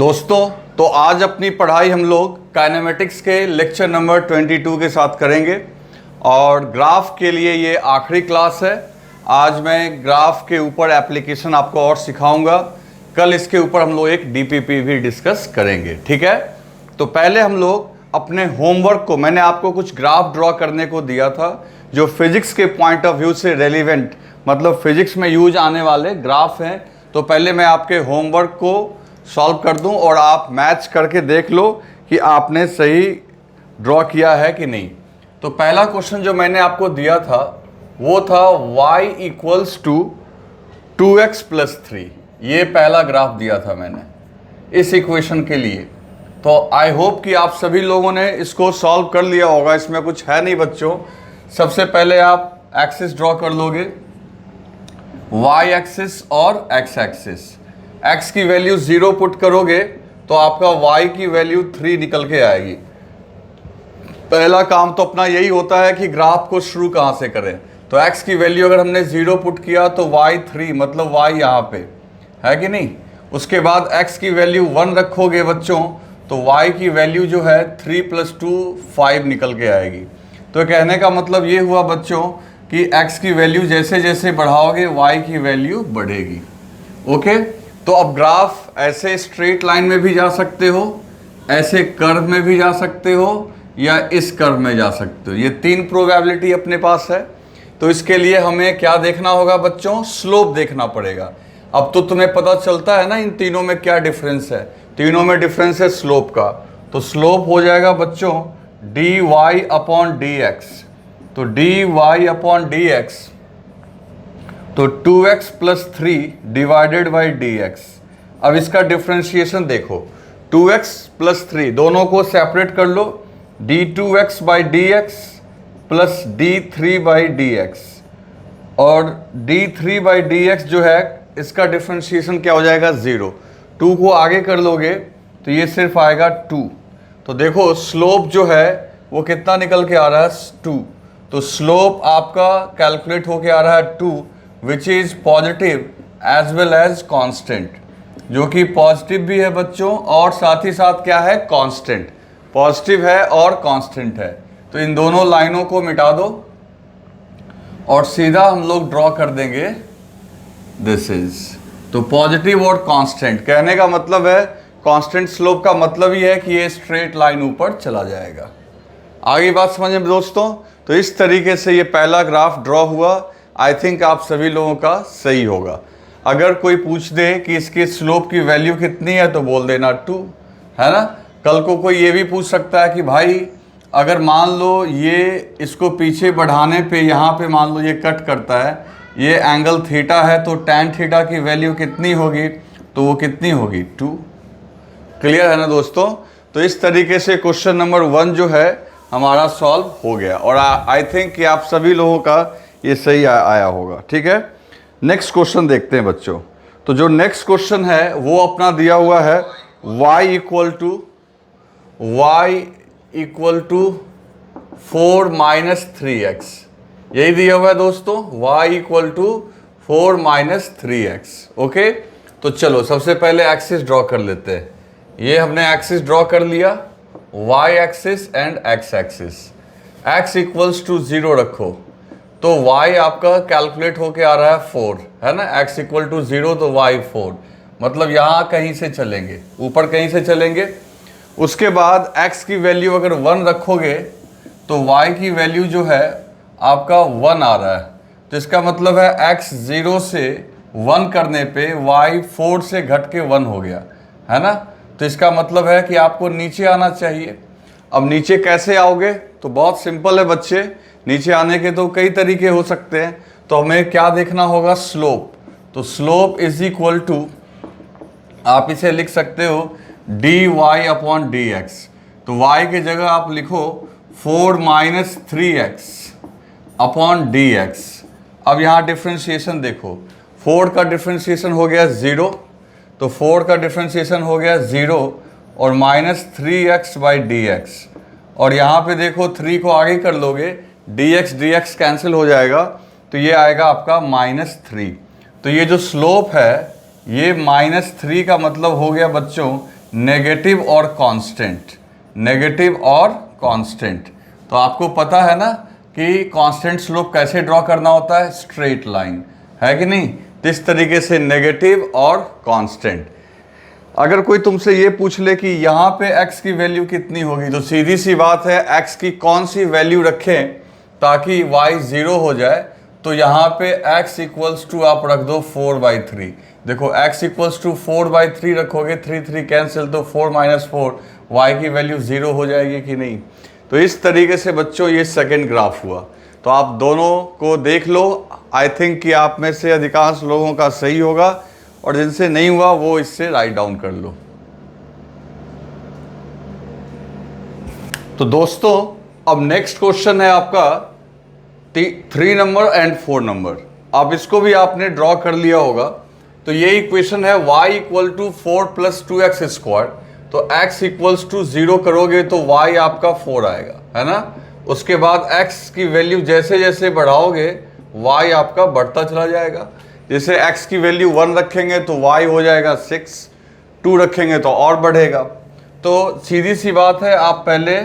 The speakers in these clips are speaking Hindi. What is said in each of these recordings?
दोस्तों, तो आज अपनी पढ़ाई हम लोग काइनेमेटिक्स के लेक्चर नंबर 22 के साथ करेंगे और ग्राफ के लिए ये आखिरी क्लास है। आज मैं ग्राफ के ऊपर एप्लीकेशन आपको और सिखाऊंगा। कल इसके ऊपर हम लोग एक डीपीपी भी डिस्कस करेंगे, ठीक है। तो पहले हम लोग अपने होमवर्क को, मैंने आपको कुछ ग्राफ ड्रॉ करने को दिया था जो फिजिक्स के पॉइंट ऑफ व्यू से रेलिवेंट, मतलब फिजिक्स में यूज आने वाले ग्राफ हैं। तो पहले मैं आपके होमवर्क को सॉल्व कर दूं और आप मैच करके देख लो कि आपने सही ड्रॉ किया है कि नहीं। तो पहला क्वेश्चन जो मैंने आपको दिया था वो था y equals to 2x plus 3। ये पहला ग्राफ दिया था मैंने इस इक्वेशन के लिए। तो आई होप कि आप सभी लोगों ने इसको सॉल्व कर लिया होगा। इसमें कुछ है नहीं बच्चों। सबसे पहले आप एक्सिस ड्रॉ कर लोगे, y एक्सिस और x एक्सिस। x की वैल्यू 0 पुट करोगे तो आपका y की वैल्यू 3 निकल के आएगी। पहला काम तो अपना यही होता है कि ग्राफ को शुरू कहाँ से करें। तो x की वैल्यू अगर हमने 0 पुट किया तो y 3, मतलब y यहाँ पे है कि नहीं। उसके बाद x की वैल्यू 1 रखोगे बच्चों तो y की वैल्यू जो है 3 + 2 5 निकल के आएगी। तो कहने का मतलब ये हुआ बच्चों कि x की वैल्यू जैसे जैसे बढ़ाओगे y की वैल्यू बढ़ेगी। ओके, तो अब ग्राफ ऐसे स्ट्रेट लाइन में भी जा सकते हो, ऐसे कर्व में भी जा सकते हो, या इस कर्व में जा सकते हो। ये 3 प्रोबेबिलिटी अपने पास है। तो इसके लिए हमें क्या देखना होगा बच्चों? स्लोप देखना पड़ेगा। अब तो तुम्हें पता चलता है ना इन तीनों में क्या डिफरेंस है। तीनों में डिफरेंस है स्लोप का। तो स्लोप हो जाएगा बच्चों dy/dx। तो dy/dx तो 2x + 3 डिवाइडेड बाई dx। अब इसका डिफ्रेंशिएशन देखो, 2x + 3 दोनों को सेपरेट कर लो, d2x/dx प्लस d3/dx। और d3/dx जो है इसका डिफ्रेंशिएशन क्या हो जाएगा? 0। 2 को आगे कर लोगे तो ये सिर्फ आएगा 2। तो देखो स्लोप जो है वो कितना निकल के आ रहा है? 2। तो स्लोप आपका कैलकुलेट होके आ रहा है 2, which is positive as well as constant, जो कि पॉजिटिव भी है बच्चों और साथ ही साथ क्या है? कांस्टेंट। पॉजिटिव है और कांस्टेंट है। तो इन दोनों लाइनों को मिटा दो और सीधा हम लोग ड्रॉ कर देंगे दिस इज। तो पॉजिटिव और कांस्टेंट कहने का मतलब है, कांस्टेंट स्लोप का मतलब ही है कि ये स्ट्रेट लाइन ऊपर चला जाएगा। आगे बात समझ में दोस्तों। तो इस तरीके से ये पहला ग्राफ ड्रॉ हुआ। आई थिंक आप सभी लोगों का सही होगा। अगर कोई पूछ दे कि इसके स्लोप की वैल्यू कितनी है तो बोल देना 2, है ना। कल को कोई ये भी पूछ सकता है कि भाई अगर मान लो ये इसको पीछे बढ़ाने पे यहाँ पे मान लो ये कट करता है, ये एंगल थीटा है, तो tan थीटा की वैल्यू कितनी होगी? तो वो कितनी होगी? 2। क्लियर है ना दोस्तों। तो इस तरीके से क्वेश्चन नंबर 1 जो है हमारा सॉल्व हो गया और आई थिंक कि आप सभी लोगों का ये सही आया होगा, ठीक है। नेक्स्ट क्वेश्चन देखते हैं बच्चों। तो जो नेक्स्ट क्वेश्चन है वो अपना दिया हुआ है y इक्वल टू 4 - 3x। यही दिया हुआ है दोस्तों, y equal to 4 - 3x। Okay, तो चलो सबसे पहले एक्सिस ड्रॉ कर लेते हैं। ये हमने एक्सिस ड्रॉ कर लिया, y axis and x axis. x equals to 0 रखो तो y आपका कैलकुलेट होके आ रहा है 4, है ना। x इक्वल टू 0 तो y 4, मतलब यहाँ कहीं से चलेंगे, ऊपर कहीं से चलेंगे। उसके बाद x की वैल्यू अगर 1 रखोगे तो y की वैल्यू जो है आपका 1 आ रहा है। तो इसका मतलब है x 0 से 1 करने पे y 4 से घट के 1 हो गया, है ना। तो इसका मतलब है कि आपको नीचे आना चाहिए। अब नीचे कैसे आओगे? तो बहुत सिंपल है बच्चे। नीचे आने के तो कई तरीके हो सकते हैं। तो हमें क्या देखना होगा? स्लोप। तो स्लोप इज इक्वल टू, आप इसे लिख सकते हो dy/dx। तो y की जगह आप लिखो 4 - 3x अपॉन dx। अब यहाँ डिफ्रेंशिएशन देखो, 4 का डिफ्रेंशिएशन हो गया 0, तो 4 का डिफ्रेंशिएशन हो गया 0 और -3x/dx। और यहाँ पे देखो 3 को आगे कर लोगे, dx कैंसिल हो जाएगा, तो ये आएगा आपका -3। तो ये जो स्लोप है ये -3 का मतलब हो गया बच्चों नेगेटिव और कांस्टेंट, नेगेटिव और कांस्टेंट। तो आपको पता है ना कि कांस्टेंट स्लोप कैसे ड्रॉ करना होता है, स्ट्रेट लाइन, है कि नहीं। तो इस तरीके से नेगेटिव और कांस्टेंट। अगर कोई तुमसे ये पूछ ले कि यहाँ पे x की वैल्यू कितनी होगी, तो सीधी सी बात है x की कौन सी वैल्यू रखें ताकि y 0 हो जाए। तो यहाँ पे x इक्वल्स टू आप रख दो 4/3। देखो x इक्वल्स टू 4/3 रखोगे, 3 3 कैंसिल, तो 4 - 4 y की वैल्यू 0 हो जाएगी कि नहीं। तो इस तरीके से बच्चों ये सेकेंड ग्राफ हुआ। तो आप दोनों को देख लो। आई थिंक कि आप में से अधिकांश लोगों का सही होगा, और जिनसे नहीं हुआ वो इससे राइट डाउन कर लो। तो दोस्तों अब नेक्स्ट क्वेश्चन है आपका 3 नंबर एंड 4 नंबर। अब इसको भी आपने ड्रॉ कर लिया होगा। तो ये इक्वेशन है y equal to 4 + 2x square. तो x इक्वल्स टू 0 करोगे तो y आपका 4 आएगा, है ना। उसके बाद x की वैल्यू जैसे जैसे बढ़ाओगे y आपका बढ़ता चला जाएगा। जैसे x की वैल्यू 1 रखेंगे तो y हो जाएगा 6, 2 रखेंगे तो और बढ़ेगा। तो सीधी सी बात है, आप पहले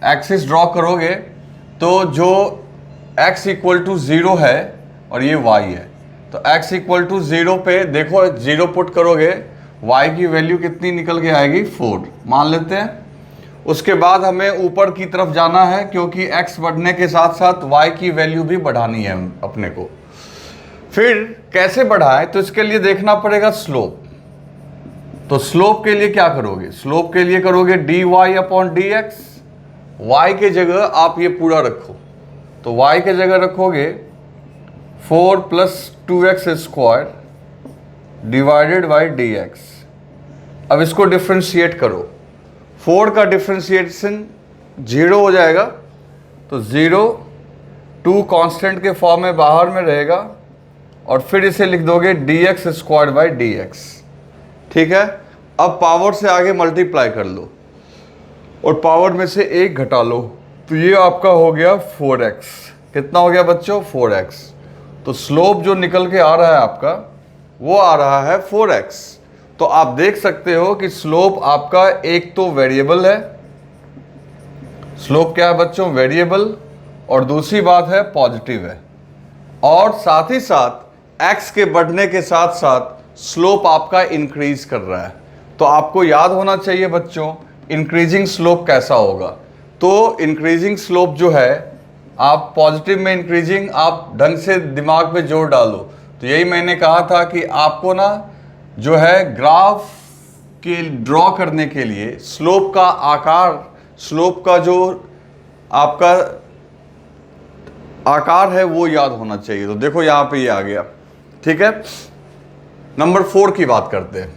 एक्सिस ड्रॉ करोगे तो जो x इक्वल टू 0 है और ये y है, तो x इक्वल टू 0 पे देखो 0 पुट करोगे, y की वैल्यू कितनी निकल के आएगी, 4 मान लेते हैं। उसके बाद हमें ऊपर की तरफ जाना है क्योंकि x बढ़ने के साथ साथ y की वैल्यू भी बढ़ानी है अपने को। फिर कैसे बढ़ाएं, तो इसके लिए देखना पड़ेगा स्लोप। तो स्लोप के लिए क्या करोगे, स्लोप के लिए करोगे dy/dx। y के जगह आप ये पूरा रखो, तो y के जगह रखोगे 4 + 2x square divided by dx। अब इसको डिफ्रेंशिएट करो, 4 का डिफ्रेंशिएशन 0 हो जाएगा, तो 0, 2 कांस्टेंट के फॉर्म में बाहर में रहेगा, और फिर इसे लिख दोगे dx²/dx। ठीक है। अब पावर से आगे मल्टीप्लाई कर लो और पावर में से 1 घटा लो, तो ये आपका हो गया 4x। कितना हो गया बच्चों, 4x। तो स्लोप जो निकल के आ रहा है आपका वो आ रहा है 4x। तो आप देख सकते हो कि स्लोप आपका एक तो वेरिएबल है, स्लोप क्या है बच्चों, वेरिएबल, और दूसरी बात है पॉजिटिव है, और साथ ही साथ x के बढ़ने के साथ साथ स्लोप आपका इंक्रीज कर रहा है। तो आपको याद होना चाहिए बच्चों इंक्रीजिंग स्लोप कैसा होगा। तो इंक्रीजिंग स्लोप जो है, आप पॉजिटिव में इंक्रीजिंग आप ढंग से दिमाग पे जोर डालो। तो यही मैंने कहा था कि आपको ना जो है ग्राफ के ड्रॉ करने के लिए स्लोप का आकार, स्लोप का जो आपका आकार है वो याद होना चाहिए। तो देखो यहाँ पे ये आ गया। ठीक है, नंबर 4 की बात करते हैं।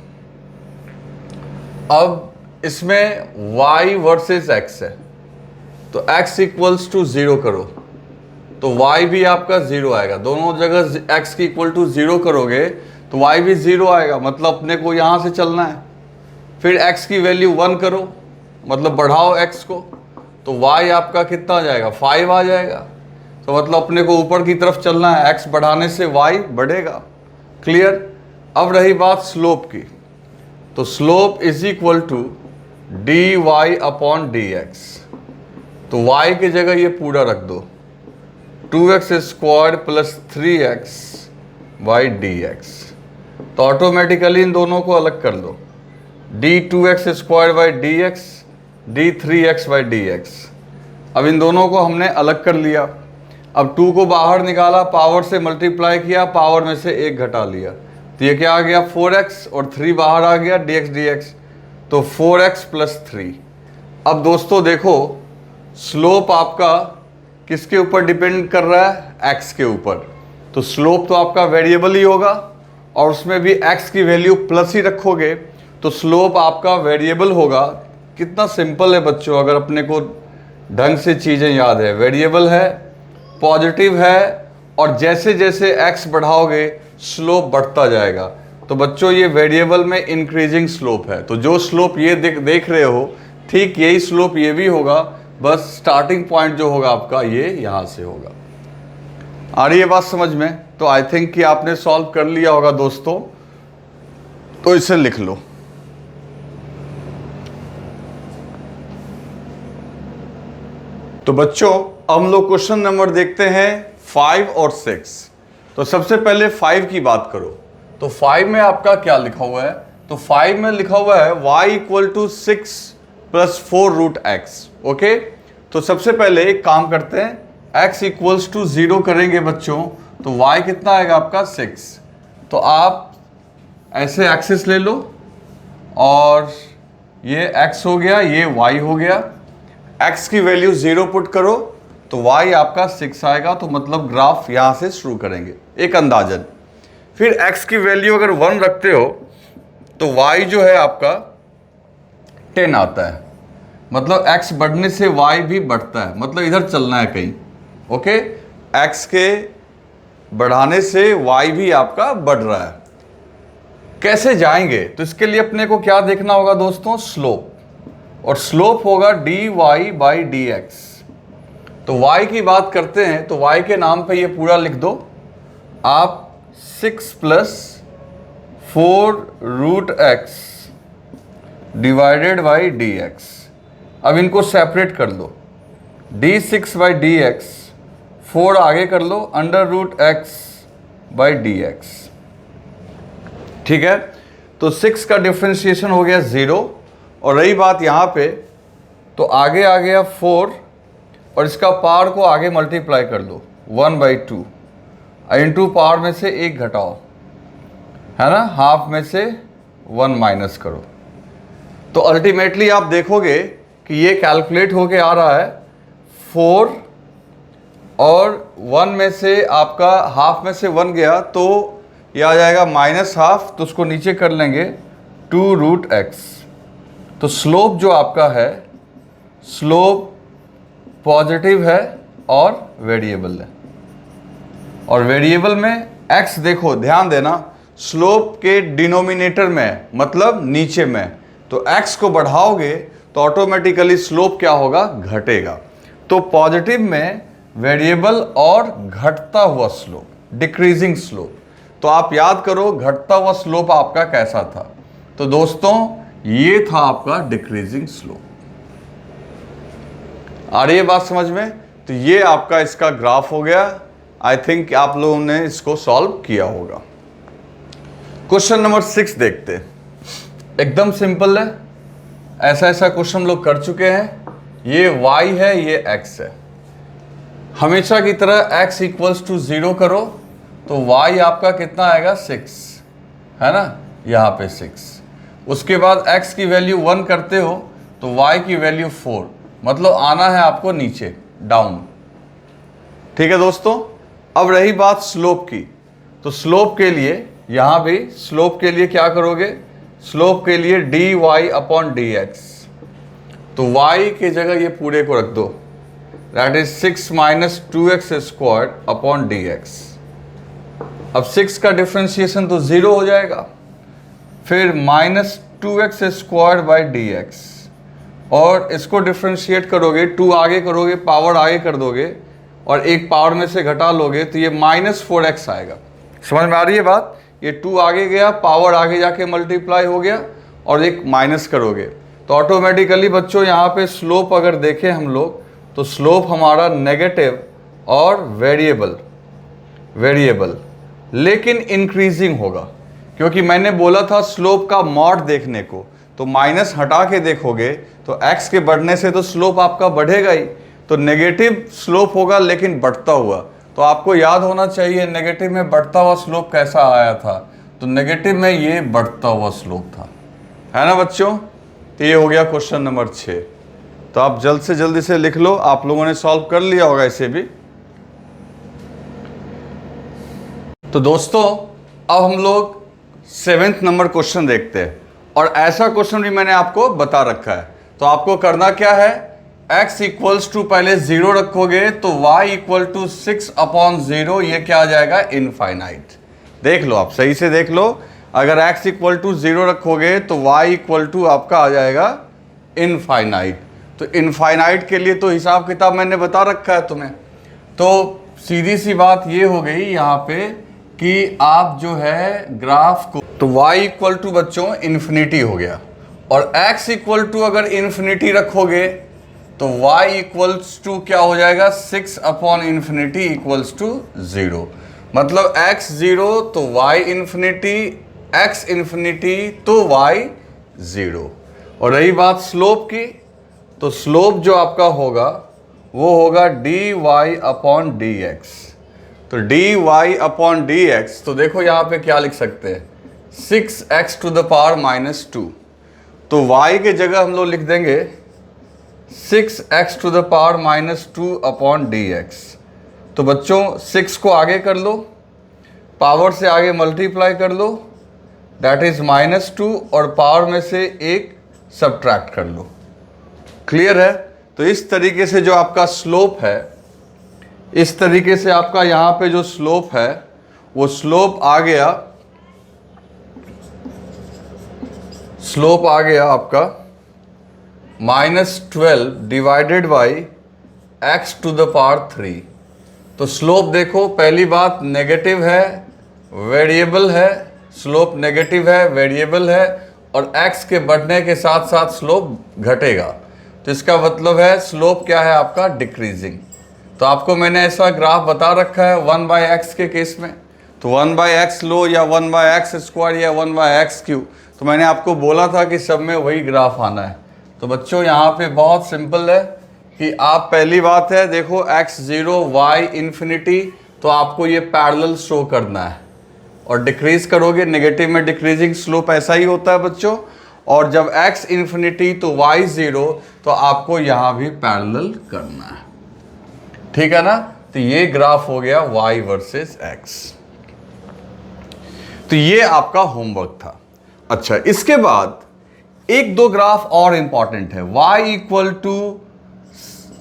अब इसमें y वर्सेस x है, तो x इक्वल्स टू 0 करो तो y भी आपका 0 आएगा। दोनों जगह x की इक्वल टू 0 करोगे तो y भी 0 आएगा, मतलब अपने को यहाँ से चलना है। फिर x की वैल्यू 1 करो, मतलब बढ़ाओ x को, तो y आपका कितना आ जाएगा, 5 आ जाएगा। तो मतलब अपने को ऊपर की तरफ चलना है, x बढ़ाने से y बढ़ेगा। क्लियर। अब रही बात स्लोप की, तो slope is equal to dy/dx। तो y की जगह ये पूरा रख दो, 2x² + 3x/dx। तो ऑटोमेटिकली इन दोनों को अलग कर लो, d2x² dx, d3x/dx। अब इन दोनों को हमने अलग कर लिया। अब 2 को बाहर निकाला, पावर से मल्टीप्लाई किया, पावर में से 1 घटा लिया, तो ये क्या आ गया 4x, और 3 बाहर आ गया dx dx, तो 4x + 3। अब दोस्तों देखो स्लोप आपका किसके ऊपर डिपेंड कर रहा है, x के ऊपर। तो स्लोप तो आपका वेरिएबल ही होगा, और उसमें भी x की वैल्यू प्लस ही रखोगे, तो स्लोप आपका वेरिएबल होगा। कितना सिंपल है बच्चों, अगर अपने को ढंग से चीज़ें याद है। वेरिएबल है, पॉजिटिव है, और जैसे जैसे x बढ़ाओगे स्लोप बढ़ता जाएगा। तो बच्चों ये वेरिएबल में इंक्रीजिंग स्लोप है। तो जो स्लोप ये देख रहे हो, ठीक यही स्लोप ये भी होगा, बस स्टार्टिंग पॉइंट जो होगा आपका ये यहाँ से होगा। आ रही है बात समझ में। तो आई थिंक कि आपने सॉल्व कर लिया होगा दोस्तों, तो इसे लिख लो। तो बच्चों अब हम लोग क्वेश्चन नंबर देखते हैं 5 और 6। तो सबसे पहले 5 की बात करो। तो 5 में आपका क्या लिखा हुआ है? तो 5 में लिखा हुआ है y equal to 6 plus 4 root x. Okay, तो सबसे पहले एक काम करते हैं, x इक्वल्स टू 0 करेंगे बच्चों, तो y कितना आएगा आपका 6। तो आप ऐसे एक्सिस ले लो और ये x हो गया, ये y हो गया। x की वैल्यू 0 पुट करो तो y आपका 6 आएगा। तो मतलब ग्राफ यहां से शुरू करेंगे एक अंदाजन। फिर x की वैल्यू अगर 1 रखते हो तो y जो है आपका 10 आता है। मतलब x बढ़ने से y भी बढ़ता है, मतलब इधर चलना है कहीं। ओके, x के बढ़ाने से y भी आपका बढ़ रहा है। कैसे जाएंगे? तो इसके लिए अपने को क्या देखना होगा दोस्तों? स्लोप। और स्लोप होगा dy बाई डी एक्स। तो y की बात करते हैं तो y के नाम पे ये पूरा लिख दो आप, 6 plus 4 root x divided by d x. अब इनको सेपरेट कर लो, d6 बाई डी एक्स, 4 आगे कर लो, under root x by d x. ठीक है, तो 6 का डिफ्रेंशिएशन हो गया 0। और रही बात यहाँ पे, तो आगे आ गया 4 और इसका पावर को आगे मल्टीप्लाई कर दो 1/2। इंटू पावर में से 1 घटाओ, है ना, हाफ में से 1 माइनस करो। तो अल्टीमेटली आप देखोगे कि ये कैलकुलेट होके आ रहा है 4 और 1 में से आपका हाफ में से 1 गया तो ये आ जाएगा -हाफ, तो उसको नीचे कर लेंगे 2 रूट एक्स। तो स्लोप जो आपका है, स्लोप पॉजिटिव है और वेरिएबल है। और वेरिएबल में x देखो, ध्यान देना, स्लोप के डिनोमिनेटर में मतलब नीचे में, तो x को बढ़ाओगे तो ऑटोमेटिकली स्लोप क्या होगा? घटेगा। तो पॉजिटिव में वेरिएबल और घटता हुआ स्लोप, डिक्रीजिंग स्लोप। तो आप याद करो घटता हुआ स्लोप आपका कैसा था? तो दोस्तों ये था आपका डिक्रीजिंग स्लोप। आ रही है बात समझ में? तो ये आपका इसका ग्राफ हो गया। आई थिंक आप लोगों ने इसको सॉल्व किया होगा। क्वेश्चन नंबर 6 देखते हैं, एकदम सिंपल है। ऐसा क्वेश्चन लोग कर चुके हैं। ये y है, ये x है। हमेशा की तरह x इक्वल्स टू 0 करो तो y आपका कितना आएगा? 6, है ना, यहाँ पे 6। उसके बाद x की वैल्यू 1 करते हो तो y की वैल्यू 4, मतलब आना है आपको नीचे, डाउन। ठीक है दोस्तों, अब रही बात स्लोप की। तो स्लोप के लिए यहाँ भी स्लोप के लिए क्या करोगे? स्लोप के लिए dy अपॉन डी एक्स। तो y की जगह ये पूरे को रख दो, that is 6 minus 2x square upon D x. अब 6 का डिफ्रेंशिएशन तो 0 हो जाएगा, फिर -2x square by d x, और इसको डिफ्रेंशिएट करोगे, 2 आगे करोगे, पावर आगे कर दोगे और एक पावर में से घटा लोगे तो ये -4x आएगा। समझ में आ रही है बात? ये 2 आगे गया, पावर आगे जाके मल्टीप्लाई हो गया और एक माइनस करोगे तो ऑटोमेटिकली बच्चों यहाँ पे स्लोप अगर देखें हम लोग तो स्लोप हमारा नेगेटिव और वेरिएबल लेकिन इंक्रीजिंग होगा। क्योंकि मैंने बोला था स्लोप का मॉड देखने को, तो माइनस हटा के देखोगे तो x के बढ़ने से तो स्लोप आपका बढ़ेगा ही, तो नेगेटिव स्लोप होगा लेकिन बढ़ता हुआ। तो आपको याद होना चाहिए नेगेटिव में बढ़ता हुआ स्लोप कैसा आया था। तो नेगेटिव में ये बढ़ता हुआ स्लोप था, है ना बच्चों। तो ये हो गया क्वेश्चन नंबर 6। तो आप जल्द से जल्दी से लिख लो, आप लोगों ने सॉल्व कर लिया होगा इसे भी। तो दोस्तों अब हम लोग 7th नंबर क्वेश्चन देखते हैं, और ऐसा क्वेश्चन भी मैंने आपको बता रखा है। तो आपको करना क्या है, x इक्वल्स टू पहले 0 रखोगे तो y इक्वल टू 6 अपॉन 0, ये क्या आ जाएगा? इनफाइनाइट। देख लो, आप सही से देख लो, अगर x इक्वल टू 0 रखोगे तो y इक्वल टू आपका आ जाएगा इनफाइनाइट। तो इनफाइनाइट के लिए तो हिसाब किताब मैंने बता रखा है तुम्हें। तो सीधी सी बात ये हो गई यहाँ पे कि आप जो है ग्राफ को, तो y इक्वल टू बच्चों इन्फिनिटी हो गया, और x इक्वल टू अगर इन्फिनिटी रखोगे तो y इक्वल्स टू क्या हो जाएगा, 6 अपॉन इन्फिनिटी इक्वल्स टू 0। मतलब x 0 तो y इन्फिनिटी, x इन्फिनिटी तो y 0। और रही बात स्लोप की, तो स्लोप जो आपका होगा वो होगा dy अपॉन dx। तो dy अपॉन dx, तो देखो यहाँ पे क्या लिख सकते हैं, 6x to the power minus 2। तो y के जगह हम लोग लिख देंगे 6x to the power minus 2 upon dx। तो बच्चों 6 को आगे कर लो, पावर से आगे मल्टीप्लाई कर लो, दैट इज -2, और पावर में से एक सब्ट्रैक्ट कर लो। क्लियर है? तो इस तरीके से जो आपका स्लोप है, इस तरीके से आपका यहाँ पे जो स्लोप है वो स्लोप आ गया, स्लोप आ गया आपका -12 divided by x to the power 3। तो स्लोप देखो, पहली बात नेगेटिव है, वेरिएबल है, स्लोप नेगेटिव है, वेरिएबल है, और x के बढ़ने के साथ साथ स्लोप घटेगा। तो इसका मतलब है स्लोप क्या है आपका, डिक्रीजिंग। तो आपको मैंने ऐसा ग्राफ बता रखा है 1/x के केस में, तो 1/x लो या 1/x स्क्वायर या 1/x क्यूब, तो मैंने आपको बोला था कि सब में वही ग्राफ आना है। तो बच्चों यहाँ पे बहुत सिंपल है कि आप, पहली बात है देखो x 0 y इन्फिनिटी, तो आपको ये पैरेलल शो करना है, और डिक्रीज करोगे, नेगेटिव में डिक्रीजिंग स्लोप ऐसा ही होता है बच्चों। और जब x इन्फिनिटी तो y 0, तो आपको यहाँ भी पैरेलल करना है, ठीक है ना। तो ये ग्राफ हो गया y वर्सेस x। तो ये आपका होमवर्क था। अच्छा, इसके बाद एक दो ग्राफ और इंपॉर्टेंट है, y equal to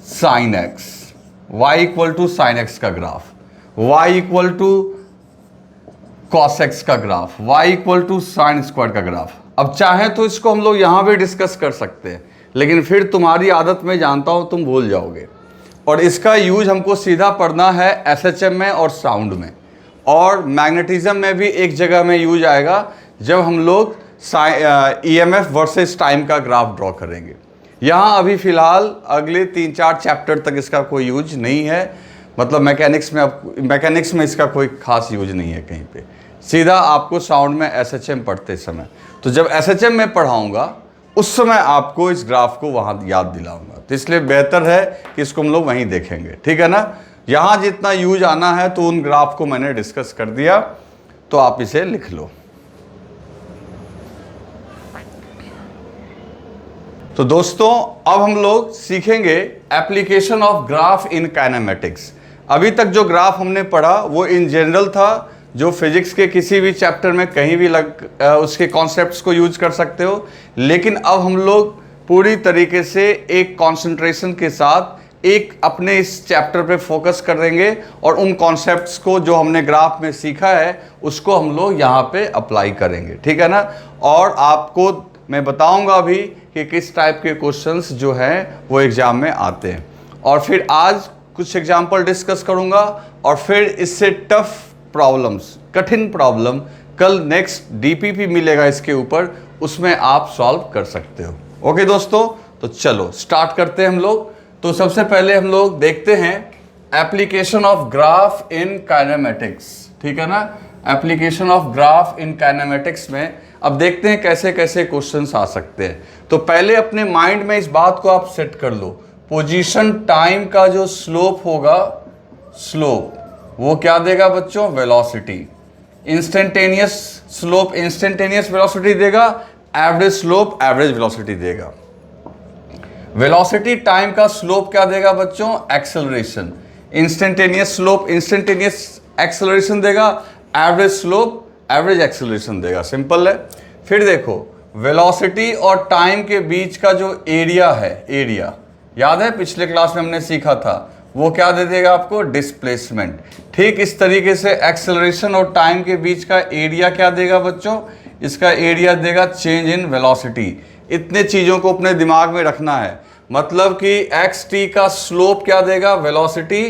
sine x, y equal to sine x का graph, y equal to cos x का graph, y equal to sine square का ग्राफ। अब चाहे तो इसको हम लोग यहां भी डिस्कस कर सकते हैं, लेकिन फिर तुम्हारी आदत में जानता हूं तुम भूल जाओगे, और इसका यूज हमको सीधा पढ़ना है एसएचएम में और साउंड में, और मैग्नेटिज्म में भी एक जगह में यूज आएगा जब हम लोग ईएमएफ वर्सेस टाइम का ग्राफ ड्रॉ करेंगे। यहाँ अभी फिलहाल अगले 3-4 चैप्टर तक इसका कोई यूज नहीं है, मतलब मैकेनिक्स में इसका कोई खास यूज नहीं है कहीं पे, सीधा आपको साउंड में एसएचएम पढ़ते समय। तो जब एसएचएम में पढ़ाऊंगा उस समय आपको इस ग्राफ को वहाँ याद दिलाऊंगा, तो इसलिए बेहतर है कि इसको हम लोग वहीं देखेंगे, ठीक है ना। यहाँ जितना यूज आना है तो उन ग्राफ को मैंने डिस्कस कर दिया, तो आप इसे लिख लो। तो दोस्तों अब हम लोग सीखेंगे application of graph in kinematics. अभी तक जो ग्राफ हमने पढ़ा वो इन जनरल था, जो फिजिक्स के किसी भी चैप्टर में कहीं भी उसके कॉन्सेप्ट्स को यूज कर सकते हो, लेकिन अब हम लोग पूरी तरीके से एक कंसंट्रेशन के साथ एक अपने इस चैप्टर पे फोकस करेंगे, और उन कॉन्सेप्ट्स को जो हमने ग्राफ में सीखा है उसको हम लोग यहाँ पे अप्लाई करेंगे, ठीक है ना। और आपको मैं बताऊंगा अभी कि किस टाइप के क्वेश्चंस जो हैं वो एग्जाम में आते हैं, और फिर आज कुछ एग्जाम्पल डिस्कस करूंगा, और फिर इससे टफ प्रॉब्लम्स, कठिन प्रॉब्लम कल नेक्स्ट डीपीपी मिलेगा इसके ऊपर, उसमें आप सॉल्व कर सकते हो। ओके दोस्तों, तो चलो स्टार्ट करते हैं हम लोग। तो सबसे पहले हम लोग देखते हैं application of graph in kinematics, ठीक है ना। Application of graph in kinematics में अब देखते हैं कैसे कैसे क्वेश्चंस आ सकते हैं। तो पहले अपने माइंड में इस बात को आप सेट कर लो, पोजीशन टाइम का जो स्लोप होगा, स्लोप वो क्या देगा बच्चों, velocity. Instantaneous slope instantaneous velocity देगा, एवरेज स्लोप एवरेज वेलोसिटी देगा। वेलोसिटी टाइम का स्लोप क्या देगा बच्चों, acceleration. Instantaneous slope instantaneous acceleration देगा, एवरेज स्लोप एवरेज एक्सेलरेशन देगा। सिंपल है। फिर देखो वेलोसिटी और टाइम के बीच का जो एरिया है, एरिया याद है पिछले क्लास में हमने सीखा था, वो क्या दे देगा आपको, डिस्प्लेसमेंट। ठीक इस तरीके से एक्सेलरेशन और टाइम के बीच का एरिया क्या देगा बच्चों, इसका एरिया देगा चेंज इन वेलोसिटी। इतने चीज़ों को अपने दिमाग में रखना है, मतलब कि एक्स टी का स्लोप क्या देगा, वेलोसिटी,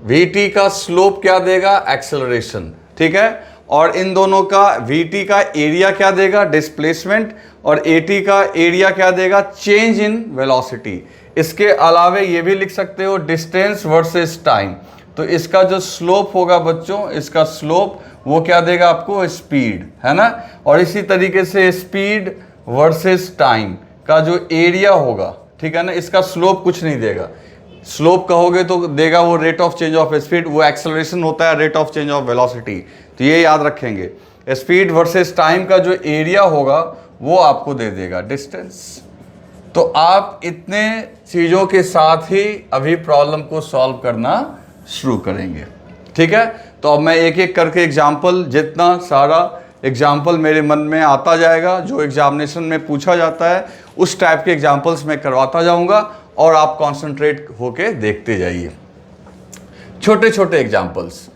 वी टी का स्लोप क्या देगा, एक्सेलरेशन, ठीक है। और इन दोनों का वी टी का एरिया क्या देगा, डिस्प्लेसमेंट, और ए टी का एरिया क्या देगा, चेंज इन वेलोसिटी। इसके अलावे ये भी लिख सकते हो डिस्टेंस वर्सेस टाइम। तो इसका जो स्लोप होगा बच्चों, इसका स्लोप वो क्या देगा आपको, स्पीड, है ना। और इसी तरीके से स्पीड वर्सेस टाइम का जो एरिया होगा, ठीक है ना, इसका स्लोप कुछ नहीं देगा। स्लोप कहोगे तो देगा वो rate of change of speed, वो एक्सेलरेशन होता है rate of change of velocity. तो ये याद रखेंगे, स्पीड वर्सेस टाइम का जो एरिया होगा वो आपको दे देगा डिस्टेंस। तो आप इतने चीज़ों के साथ ही अभी प्रॉब्लम को सॉल्व करना शुरू करेंगे, ठीक है। तो अब मैं एक एक करके एग्जाम्पल, जितना सारा एग्जाम्पल मेरे मन में आता जाएगा, जो एग्जामिनेशन में पूछा जाता है उस टाइप के एग्जाम्पल्स मैं करवाता जाऊंगा और आप कॉन्सेंट्रेट होके देखते जाइए। छोटे छोटे एग्जाम्पल्स,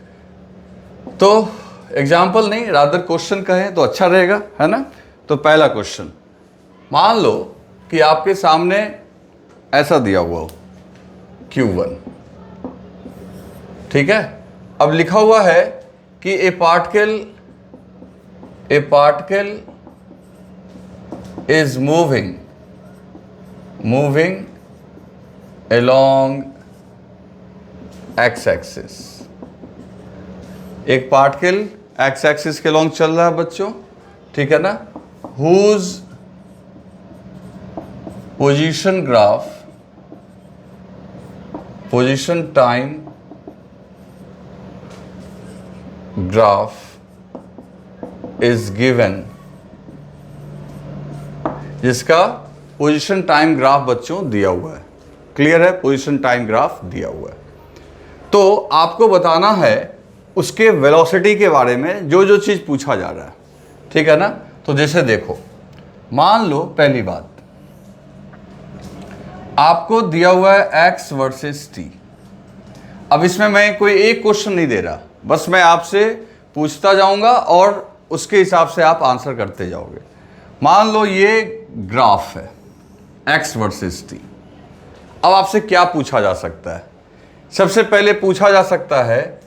तो एग्जाम्पल नहीं रादर क्वेश्चन कहें तो अच्छा रहेगा, है ना। तो पहला क्वेश्चन, मान लो कि आपके सामने ऐसा दिया हुआ हो Q1, ठीक है। अब लिखा हुआ है कि ए particle is moving along x axis. एक पार्टिकल x एक्सिस के लॉन्ग चल रहा है बच्चों, ठीक है ना। whose position time graph is given, जिसका पोजीशन टाइम ग्राफ बच्चों दिया हुआ है। क्लियर है, पोजीशन टाइम ग्राफ दिया हुआ है। तो आपको बताना है उसके वेलोसिटी के बारे में, जो जो चीज़ पूछा जा रहा है, ठीक है ना। तो जैसे देखो, मान लो पहली बात आपको दिया हुआ है x वर्सेस t। अब इसमें मैं कोई एक क्वेश्चन नहीं दे रहा, बस मैं आपसे पूछता जाऊंगा और उसके हिसाब से आप आंसर करते जाओगे। मान लो ये ग्राफ है x वर्सेस t। अब आपसे क्या पूछा जा सकता है, सबसे पहले पूछा जा सकता है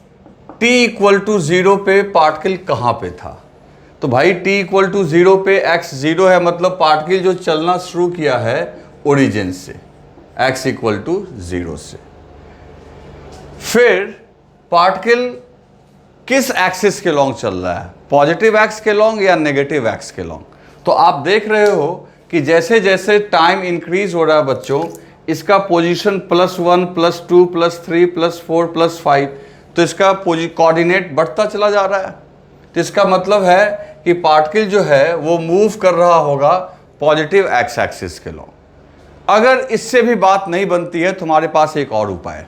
t इक्वल टू 0 पे पार्टिकल कहाँ पे था। तो भाई t इक्वल टू 0 पे x 0 है, मतलब पार्टिकल जो चलना शुरू किया है ओरिजिन से, x इक्वल टू 0 से। फिर पार्टिकल किस एक्सिस के लॉन्ग चल रहा है, पॉजिटिव एक्स के लॉन्ग या नेगेटिव एक्स के लॉन्ग। तो आप देख रहे हो कि जैसे जैसे टाइम इंक्रीज हो रहा है बच्चों, इसका पोजीशन +1 +2 +3 +4 +5, तो इसका कोऑर्डिनेट बढ़ता चला जा रहा है। तो इसका मतलब है कि पार्टिकल जो है वो मूव कर रहा होगा पॉजिटिव एक्स एक्सिस के लॉन्ग। अगर इससे भी बात नहीं बनती है, तुम्हारे पास एक और उपाय है।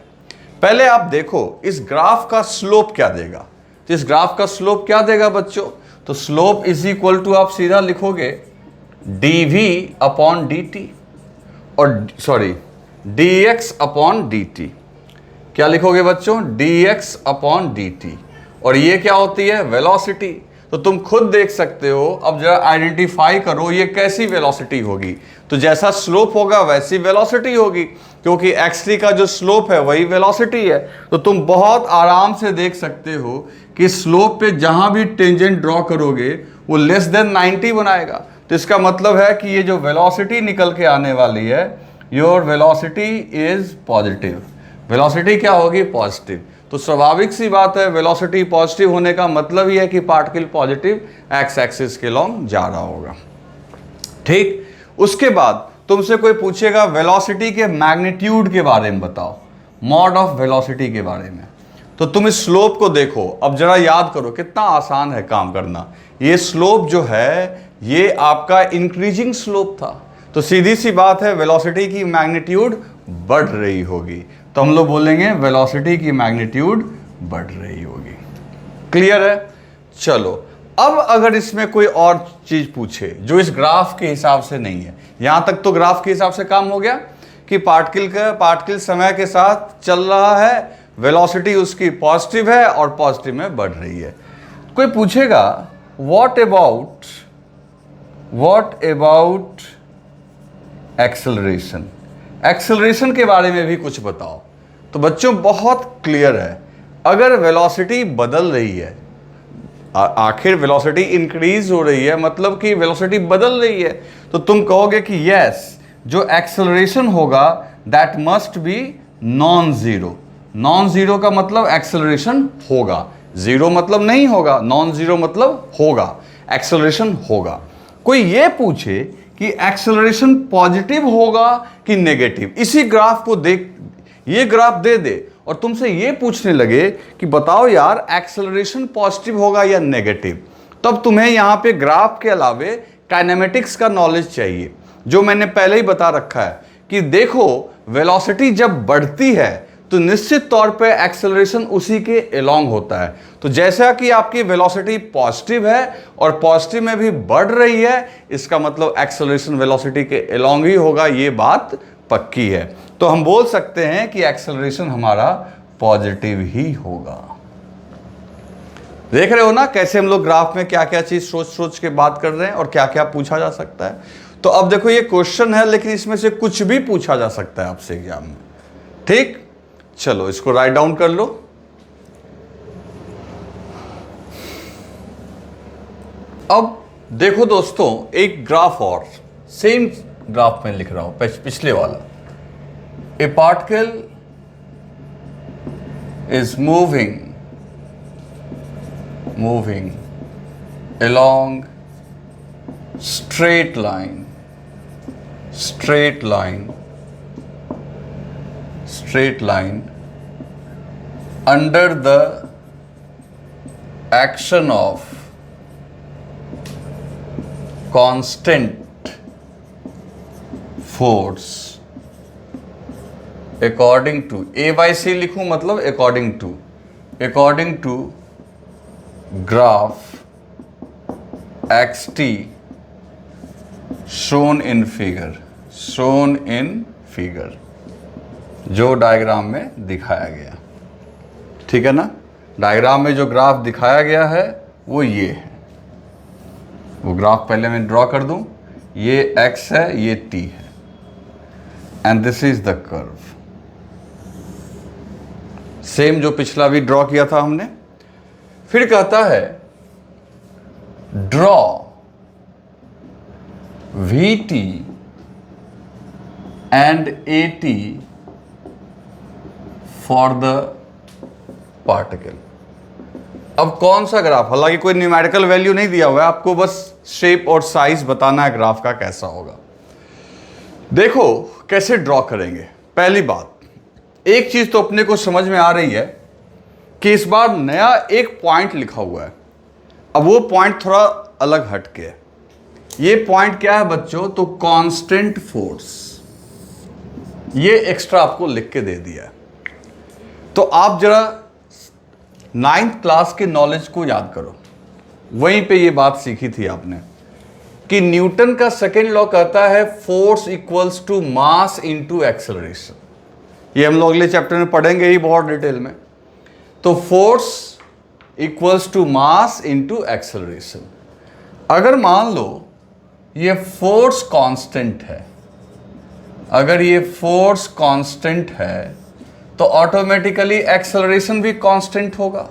पहले आप देखो इस ग्राफ का स्लोप क्या देगा। तो इस ग्राफ का स्लोप क्या देगा बच्चों, तो स्लोप इज इक्वल टू आप सीधा लिखोगे dv/dt और सॉरी dx/dt। क्या लिखोगे बच्चों, dx/dt। और ये क्या होती है, वेलोसिटी। तो तुम खुद देख सकते हो, अब जरा आइडेंटिफाई करो ये कैसी वेलोसिटी होगी। तो जैसा स्लोप होगा वैसी वेलोसिटी होगी, क्योंकि x3 का जो स्लोप है वही वेलोसिटी है। तो तुम बहुत आराम से देख सकते हो कि स्लोप पे जहां भी टेंजेंट ड्रॉ करोगे वो लेस देन 90 बनाएगा। तो इसका मतलब है कि ये जो वेलोसिटी निकल के आने वाली है, your velocity is positive. Velocity क्या होगी, पॉजिटिव। तो स्वाभाविक सी बात है, वेलोसिटी पॉजिटिव होने का मतलब ही है कि पार्टिकल पॉजिटिव एक्स एक्सिस के लॉन्ग जा रहा होगा। ठीक, उसके बाद तुमसे कोई पूछेगा वेलोसिटी के मैग्नीट्यूड के बारे में बताओ, मॉड ऑफ वेलोसिटी के बारे में। तो तुम इस स्लोप को देखो, अब जरा याद करो कितना आसान है काम करना। ये स्लोप जो है ये आपका इंक्रीजिंग स्लोप था, तो सीधी सी बात है वेलोसिटी की मैग्नीट्यूड बढ़ रही होगी। तो हम लोग बोलेंगे वेलोसिटी की मैग्नीट्यूड बढ़ रही होगी। क्लियर है। चलो, अब अगर इसमें कोई और चीज पूछे जो इस ग्राफ के हिसाब से नहीं है, यहां तक तो ग्राफ के हिसाब से काम हो गया कि पार्टिकल समय के साथ चल रहा है, वेलोसिटी उसकी पॉजिटिव है और पॉजिटिव में बढ़ रही है। कोई पूछेगा व्हाट अबाउट एक्सेलरेशन, एक्सेलरेशन के बारे में भी कुछ बताओ। तो बच्चों बहुत क्लियर है, अगर वेलोसिटी बदल रही है, आखिर वेलोसिटी इंक्रीज हो रही है मतलब कि वेलोसिटी बदल रही है, तो तुम कहोगे कि यस, जो एक्सेलरेशन होगा that must be non zero. Non zero का मतलब एक्सेलरेशन होगा, जीरो मतलब नहीं होगा, नॉन जीरो मतलब होगा, एक्सेलरेशन होगा। कोई ये पूछे कि एक्सेलरेशन पॉजिटिव होगा कि नेगेटिव, इसी ग्राफ को देख, ये ग्राफ दे दे और तुमसे ये पूछने लगे कि बताओ यार एक्सेलरेशन पॉजिटिव होगा या नेगेटिव, तब तुम्हें यहां पे ग्राफ के अलावे काइनेमेटिक्स का नॉलेज चाहिए, जो मैंने पहले ही बता रखा है कि देखो वेलोसिटी जब बढ़ती है तो निश्चित तौर पे एक्सेलरेशन उसी के अलोंग होता है। तो जैसा कि आपकी वेलोसिटी पॉजिटिव है और पॉजिटिव में भी बढ़ रही है, इसका मतलब एक्सेलरेशन वेलोसिटी के अलोंग ही होगा, ये बात पक्की है। तो हम बोल सकते हैं कि एक्सेलरेशन हमारा पॉजिटिव ही होगा। देख रहे हो ना कैसे हम लोग ग्राफ में क्या क्या चीज सोच सोच के बात कर रहे हैं और क्या क्या पूछा जा सकता है। तो अब देखो ये क्वेश्चन है, लेकिन इसमें से कुछ भी पूछा जा सकता है आपसे एग्जाम में। ठीक, चलो इसको राइट डाउन कर लो। अब देखो दोस्तों, एक ग्राफ और सेम ग्राफ में लिख रहा हूं, पिछले वाला। ए particle is moving along straight line under the action of constant force according to, A by C लिखूं मतलब according to graph xt shown in figure, जो डायग्राम में दिखाया गया। ठीक है ना, डायग्राम में जो ग्राफ दिखाया गया है वो ये है। वो ग्राफ पहले मैं ड्रॉ कर दूं, ये x है, ये t है, and this is the curve. Same जो पिछला भी ड्रॉ किया था हमने। फिर कहता है draw VT and AT for the particle. अब कौन सा ग्राफ, हालांकि कोई न्यूमेरिकल वैल्यू नहीं दिया हुआ है, आपको बस शेप और साइज बताना है ग्राफ का कैसा होगा। देखो कैसे ड्रॉ करेंगे। पहली बात, एक चीज तो अपने को समझ में आ रही है कि इस बार नया एक पॉइंट लिखा हुआ है। अब वो पॉइंट थोड़ा अलग हटके है। ये पॉइंट क्या है बच्चों, तो कांस्टेंट फोर्स, ये एक्स्ट्रा आपको लिख के दे दिया है। तो आप जरा 9th क्लास के नॉलेज को याद करो, वहीं पे ये बात सीखी थी आपने कि न्यूटन का सेकेंड लॉ कहता है force equals to mass into acceleration. ये हम लोग अगले चैप्टर में पढ़ेंगे ही बहुत डिटेल में। तो force equals to mass into acceleration. अगर मान लो ये फोर्स कांस्टेंट है, अगर ये फोर्स कांस्टेंट है तो ऑटोमेटिकली एक्सेलरेशन भी कांस्टेंट होगा।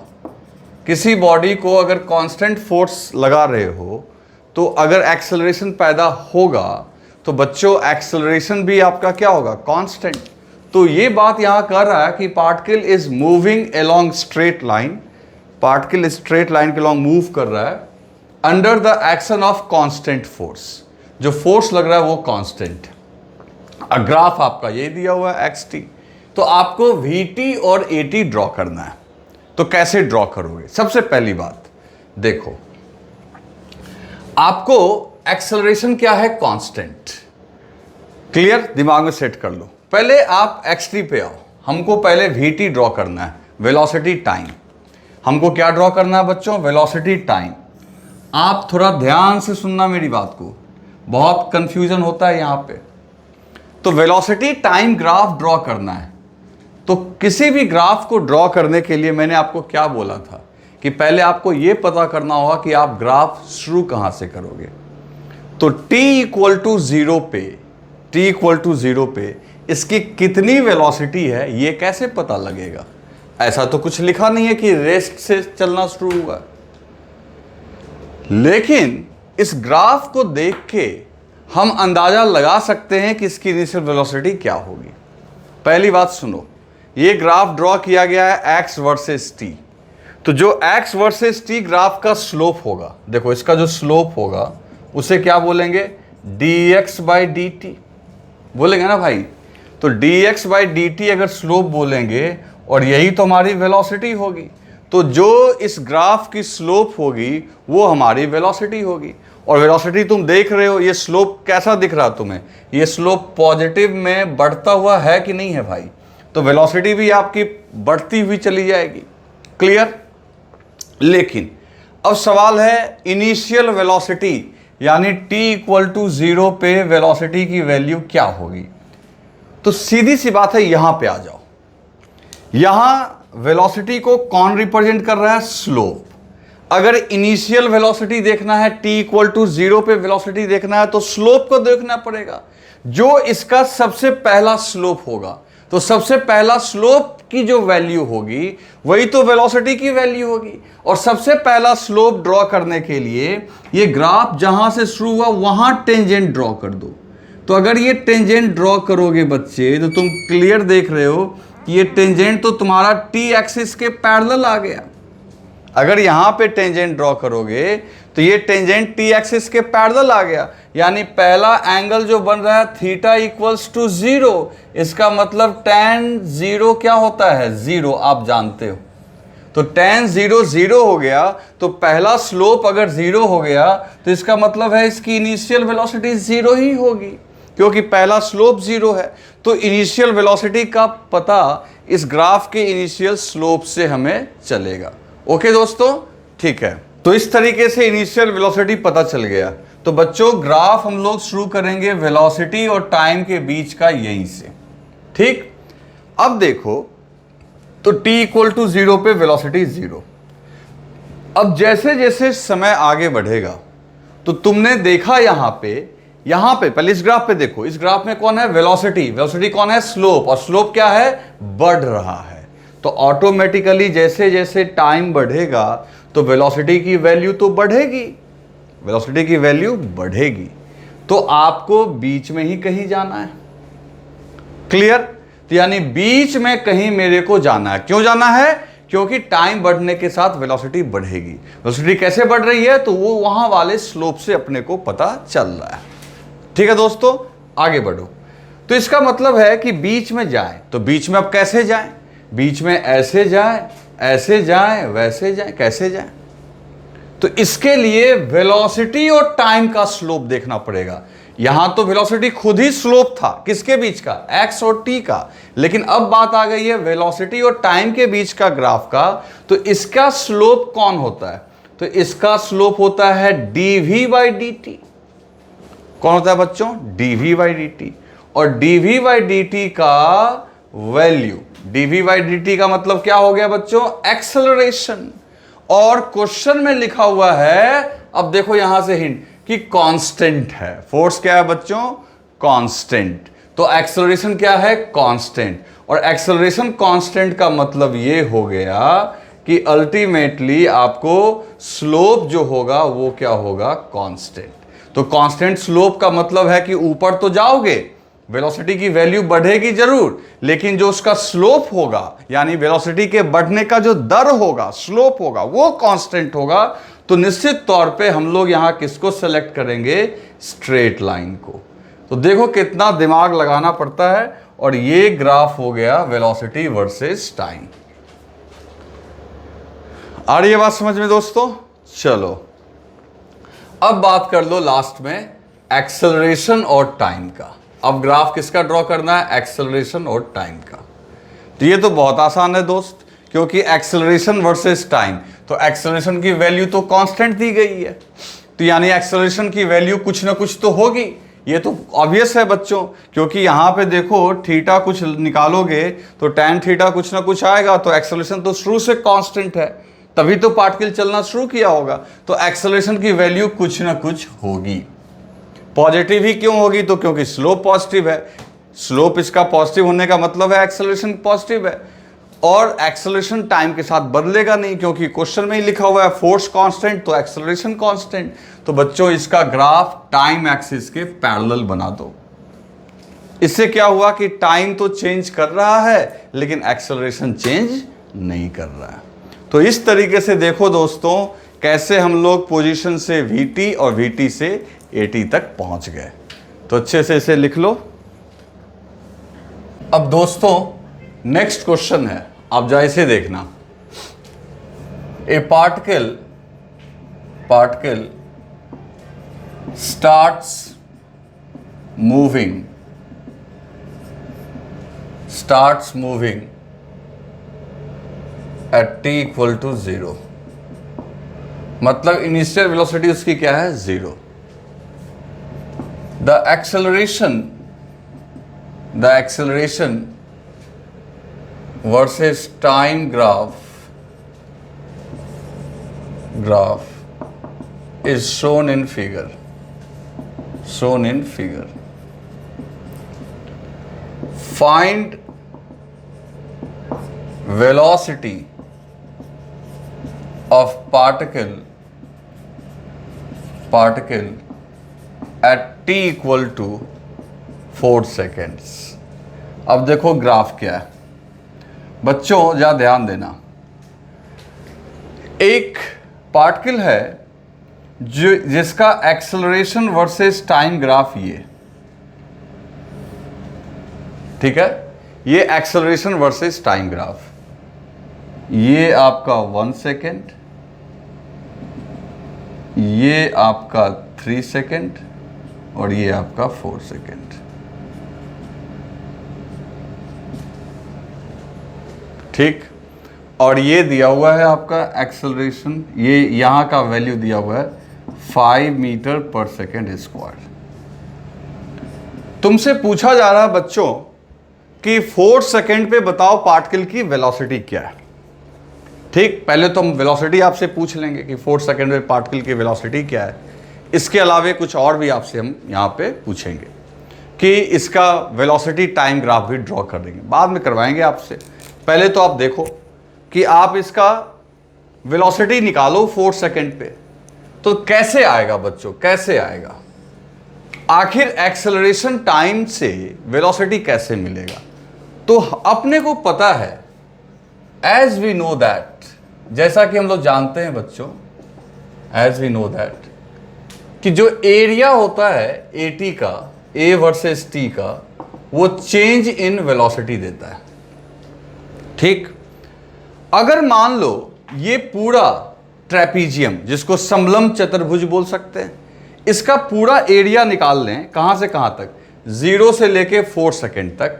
किसी बॉडी को अगर कांस्टेंट फोर्स लगा रहे हो तो अगर एक्सेलरेशन पैदा होगा तो बच्चों एक्सेलरेशन भी आपका क्या होगा, कांस्टेंट। तो ये बात यहां कर रहा है कि particle is moving along straight line, particle straight line के अलोंग मूव कर रहा है under the action of constant force. जो फोर्स लग रहा है वो कांस्टेंट। ग्राफ आपका ये दिया हुआ है xt। तो आपको vt और at ड्रॉ करना है। तो कैसे ड्रॉ करोगे? सबसे पहली बात देखो, आपको एक्सेलरेशन क्या है, कांस्टेंट। क्लियर, दिमाग में सेट कर लो। पहले आप xt पे आओ, हमको पहले vt ड्रॉ करना है, वेलोसिटी टाइम। हमको क्या ड्रॉ करना है बच्चों, वेलोसिटी टाइम। आप थोड़ा ध्यान से सुनना मेरी बात को, बहुत कंफ्यूजन होता है यहां पे। तो वेलोसिटी टाइम ग्राफ ड्रॉ करना है। तो किसी भी ग्राफ को ड्रॉ करने के लिए मैंने आपको क्या बोला था कि पहले आपको यह पता करना होगा कि आप ग्राफ शुरू कहां से करोगे। तो t इक्वल टू 0 पे इसकी कितनी वेलोसिटी है ये कैसे पता लगेगा? ऐसा तो कुछ लिखा नहीं है कि रेस्ट से चलना शुरू हुआ, लेकिन इस ग्राफ को देख के हम अंदाजा लगा सकते हैं कि इसकी इनिशियल वेलोसिटी क्या होगी। पहली बात सुनो, ये ग्राफ ड्रॉ किया गया है x वर्सेस t। तो जो x वर्सेस t ग्राफ का स्लोप होगा, देखो इसका जो स्लोप होगा उसे क्या बोलेंगे, dx बाई डी टी बोलेंगे ना भाई। तो dx बाई डी टी अगर स्लोप बोलेंगे और यही तो हमारी वेलोसिटी होगी, तो जो इस ग्राफ की स्लोप होगी वो हमारी वेलोसिटी होगी। और वेलोसिटी तुम देख रहे हो, ये स्लोप कैसा दिख रहा तुम्हें, ये स्लोप पॉजिटिव में बढ़ता हुआ है कि नहीं है भाई, तो वेलोसिटी भी आपकी बढ़ती हुई चली जाएगी। क्लियर। लेकिन अब सवाल है इनिशियल वेलोसिटी यानी t इक्वल टू 0 पे वेलोसिटी की वैल्यू क्या होगी। तो सीधी सी बात है, यहां पे आ जाओ। यहां वेलोसिटी को कौन रिप्रेजेंट कर रहा है, स्लोप। अगर इनिशियल वेलोसिटी देखना है, t इक्वल टू 0 पे वेलोसिटी देखना है, तो स्लोप को देखना पड़ेगा, जो इसका सबसे पहला स्लोप होगा। तो सबसे पहला स्लोप की जो वैल्यू होगी वही तो वेलोसिटी की वैल्यू होगी। और सबसे पहला स्लोप ड्रॉ करने के लिए ये ग्राफ जहां से शुरू हुआ वहां टेंजेंट ड्रॉ कर दो। तो अगर ये टेंजेंट ड्रॉ करोगे बच्चे, तो तुम क्लियर देख रहे हो कि ये टेंजेंट तो तुम्हारा टी एक्सिस के पैरेलल आ गया। अगर यहां पे टेंजेंट ड्रॉ करोगे तो ये टेंजेंट टी एक्सिस के पैरेलल आ गया, यानी पहला एंगल जो बन रहा है थीटा इक्वल्स टू 0। इसका मतलब tan 0 क्या होता है, 0, आप जानते हो। तो tan 0 0 हो गया, तो पहला स्लोप अगर 0 हो गया तो इसका मतलब है इसकी इनिशियल वेलोसिटी 0 ही होगी, क्योंकि पहला स्लोप 0 है। तो इनिशियल वेलोसिटी का पता इस ग्राफ के इनिशियल स्लोप से हमें चलेगा। ओके दोस्तों, ठीक है। तो इस तरीके से इनिशियल वेलोसिटी पता चल गया। तो बच्चों ग्राफ हम लोग शुरू करेंगे वेलोसिटी और टाइम के बीच का यहीं से। ठीक, अब देखो, तो t इक्वल टू 0 पे वेलोसिटी 0। अब जैसे जैसे समय आगे बढ़ेगा तो तुमने देखा यहां पे पहले इस ग्राफ पे देखो, इस ग्राफ में कौन है, वेलोसिटी। वेलोसिटी कौन है, स्लोप। और स्लोप क्या है, बढ़ रहा है। तो ऑटोमेटिकली जैसे जैसे टाइम बढ़ेगा तो वेलोसिटी की वैल्यू तो बढ़ेगी, वेलोसिटी की वैल्यू बढ़ेगी। तो आपको बीच में ही कहीं जाना है। क्लियर। तो यानी बीच में कहीं मेरे को जाना है। क्यों जाना है, क्योंकि टाइम बढ़ने के साथ वेलोसिटी बढ़ेगी। वेलोसिटी कैसे बढ़ रही है, तो वो वहां वाले स्लोप से अपने को पता चल रहा है। ठीक है दोस्तों, आगे बढ़ो। तो इसका मतलब है कि बीच में जाए, तो बीच में अब कैसे जाए, बीच में ऐसे जाए, ऐसे जाए, वैसे जाए, कैसे जाए। तो इसके लिए वेलोसिटी और टाइम का स्लोप देखना पड़ेगा। यहां तो वेलोसिटी खुद ही स्लोप था, किसके बीच का, x और t का। लेकिन अब बात आ गई है वेलोसिटी और टाइम के बीच का ग्राफ का। तो इसका स्लोप कौन होता है, तो इसका स्लोप होता है dv बाई डी टी। कौन होता है बच्चों, dv बाई डी टी। और dv बाई डी टी का value, dv by D T का मतलब क्या हो गया बच्चों, एक्सेलरेशन। और क्वेश्चन में लिखा हुआ है, अब देखो यहां से हिंट, कि कांस्टेंट है। फोर्स क्या है बच्चों, कांस्टेंट। तो एक्सेलरेशन क्या है, कांस्टेंट। और एक्सेलरेशन कांस्टेंट का मतलब ये हो गया कि अल्टीमेटली आपको स्लोप जो होगा वो क्या होगा, कांस्टेंट। तो कांस्टेंट स्लोप का मतलब है कि ऊपर तो जाओगे, वेलोसिटी की वैल्यू बढ़ेगी जरूर, लेकिन जो उसका स्लोप होगा यानी वेलोसिटी के बढ़ने का जो दर होगा, स्लोप होगा, वो कांस्टेंट होगा। तो निश्चित तौर पे हम लोग यहां किसको सेलेक्ट करेंगे, स्ट्रेट लाइन को। तो देखो कितना दिमाग लगाना पड़ता है। और ये ग्राफ हो गया वेलोसिटी वर्सेस टाइम। आ रही है बात समझ में दोस्तों। चलो अब बात कर लो लास्ट में एक्सेलरेशन और टाइम का। अब ग्राफ किसका ड्रॉ करना है, एक्सेलरेशन और टाइम का। तो ये तो बहुत आसान है दोस्त, क्योंकि एक्सेलरेशन वर्सेस टाइम, तो एक्सेलरेशन की वैल्यू तो कांस्टेंट दी गई है, तो यानी एक्सेलरेशन की वैल्यू कुछ ना कुछ तो होगी। ये तो ऑब्वियस है बच्चों, क्योंकि यहां पे देखो थीटा कुछ निकालोगे तो tan थीटा कुछ ना कुछ आएगा। तो एक्सेलरेशन तो शुरू से कांस्टेंट है, तभी तो पार्टिकल चलना शुरू किया होगा। तो एक्सेलरेशन की वैल्यू कुछ ना कुछ होगी। पॉजिटिव ही क्यों होगी, तो क्योंकि स्लोप पॉजिटिव है। स्लोप इसका पॉजिटिव होने का मतलब है एक्सेलरेशन पॉजिटिव है। और एक्सेलरेशन टाइम के साथ बदलेगा नहीं, क्योंकि क्वेश्चन में ही लिखा हुआ है फोर्स कांस्टेंट, तो एक्सेलरेशन कांस्टेंट। तो बच्चों इसका ग्राफ टाइम एक्सिस के पैरेलल बना दो। इससे क्या हुआ कि टाइम तो चेंज कर रहा है लेकिन एक्सेलरेशन चेंज नहीं कर रहा है। तो इस तरीके से देखो दोस्तों कैसे हम लोग पोजीशन से vt और vt से at तक पहुंच गए। तो अच्छे से इसे लिख लो। अब दोस्तों नेक्स्ट क्वेश्चन है, आप जरा इसे देखना। ए particle starts moving at t equal to 0, मतलब इनिशियल वेलोसिटी उसकी क्या है, 0। The acceleration versus time graph is shown in figure. Find velocity of particle at t equal to 4 seconds. अब देखो ग्राफ क्या है बच्चों, जरा ध्यान देना। एक पार्टिकल है जो जिसका एक्सेलरेशन वर्सेस टाइम ग्राफ ये, ठीक है, ये एक्सेलरेशन वर्सेस टाइम ग्राफ, ये आपका 1 सेकेंड, ये आपका 3 सेकेंड और ये आपका 4 सेकेंड। ठीक, और ये दिया हुआ है आपका एक्सेलरेशन, ये यहां का वैल्यू दिया हुआ है 5 मीटर पर सेकेंड स्क्वायर। तुमसे पूछा जा रहा है बच्चों कि 4 सेकेंड पे बताओ पार्टिकल की वेलोसिटी क्या है। ठीक, पहले तो हम वेलोसिटी आपसे पूछ लेंगे कि 4 सेकेंड में पार्टिकल की वेलोसिटी क्या है। इसके अलावा कुछ और भी आपसे हम यहाँ पे पूछेंगे कि इसका वेलोसिटी टाइम ग्राफ भी ड्रॉ कर देंगे, बाद में करवाएंगे आपसे। पहले तो आप देखो कि आप इसका वेलोसिटी निकालो 4 सेकेंड पे, तो कैसे आएगा बच्चों, कैसे आएगा? आखिर एक्सेलरेशन टाइम से वेलोसिटी कैसे मिलेगा? तो अपने को पता है, एज वी नो दैट, जैसा कि हम लोग जानते हैं बच्चों, एज वी नो दैट, कि जो एरिया होता है AT का, A वर्सेस T का, वो चेंज इन वेलोसिटी देता है। ठीक, अगर मान लो ये पूरा ट्रेपीजियम, जिसको समलंब चतुर्भुज बोल सकते हैं, इसका पूरा एरिया निकाल लें, कहां से कहां तक, 0 से लेके 4 सेकेंड तक,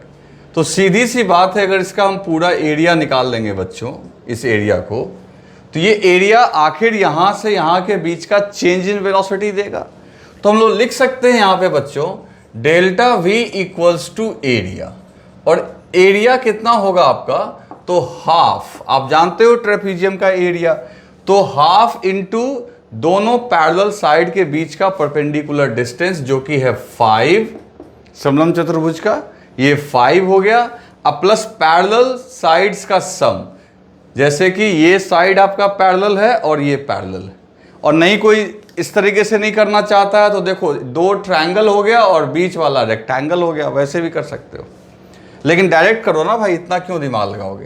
तो सीधी सी बात है, अगर इसका हम पूरा एरिया निकाल लेंगे बच्चों, इस एरिया को, तो ये एरिया आखिर यहां से यहां के बीच का चेंज इन वेलोसिटी देगा। तो हम लोग लिख सकते हैं यहां पे बच्चों, delta V equals to area, और एरिया कितना होगा आपका, तो हाफ, आप जानते हो ट्रेपीजियम का एरिया, तो हाफ इंटू दोनों पैरेलल साइड के बीच का परपेंडिकुलर डिस्टेंस, जो कि है 5, समलंब चतुर्भुज का ये 5 हो गया, अब प्लस पैरेलल साइड्स का सम, जैसे कि ये साइड आपका पैरेलल है और ये पैरेलल है। और नहीं कोई इस तरीके से नहीं करना चाहता है तो देखो, 2 ट्रायंगल हो गया और बीच वाला रेक्टेंगल हो गया, वैसे भी कर सकते हो, लेकिन डायरेक्ट करो ना भाई, इतना क्यों दिमाग लगाओगे।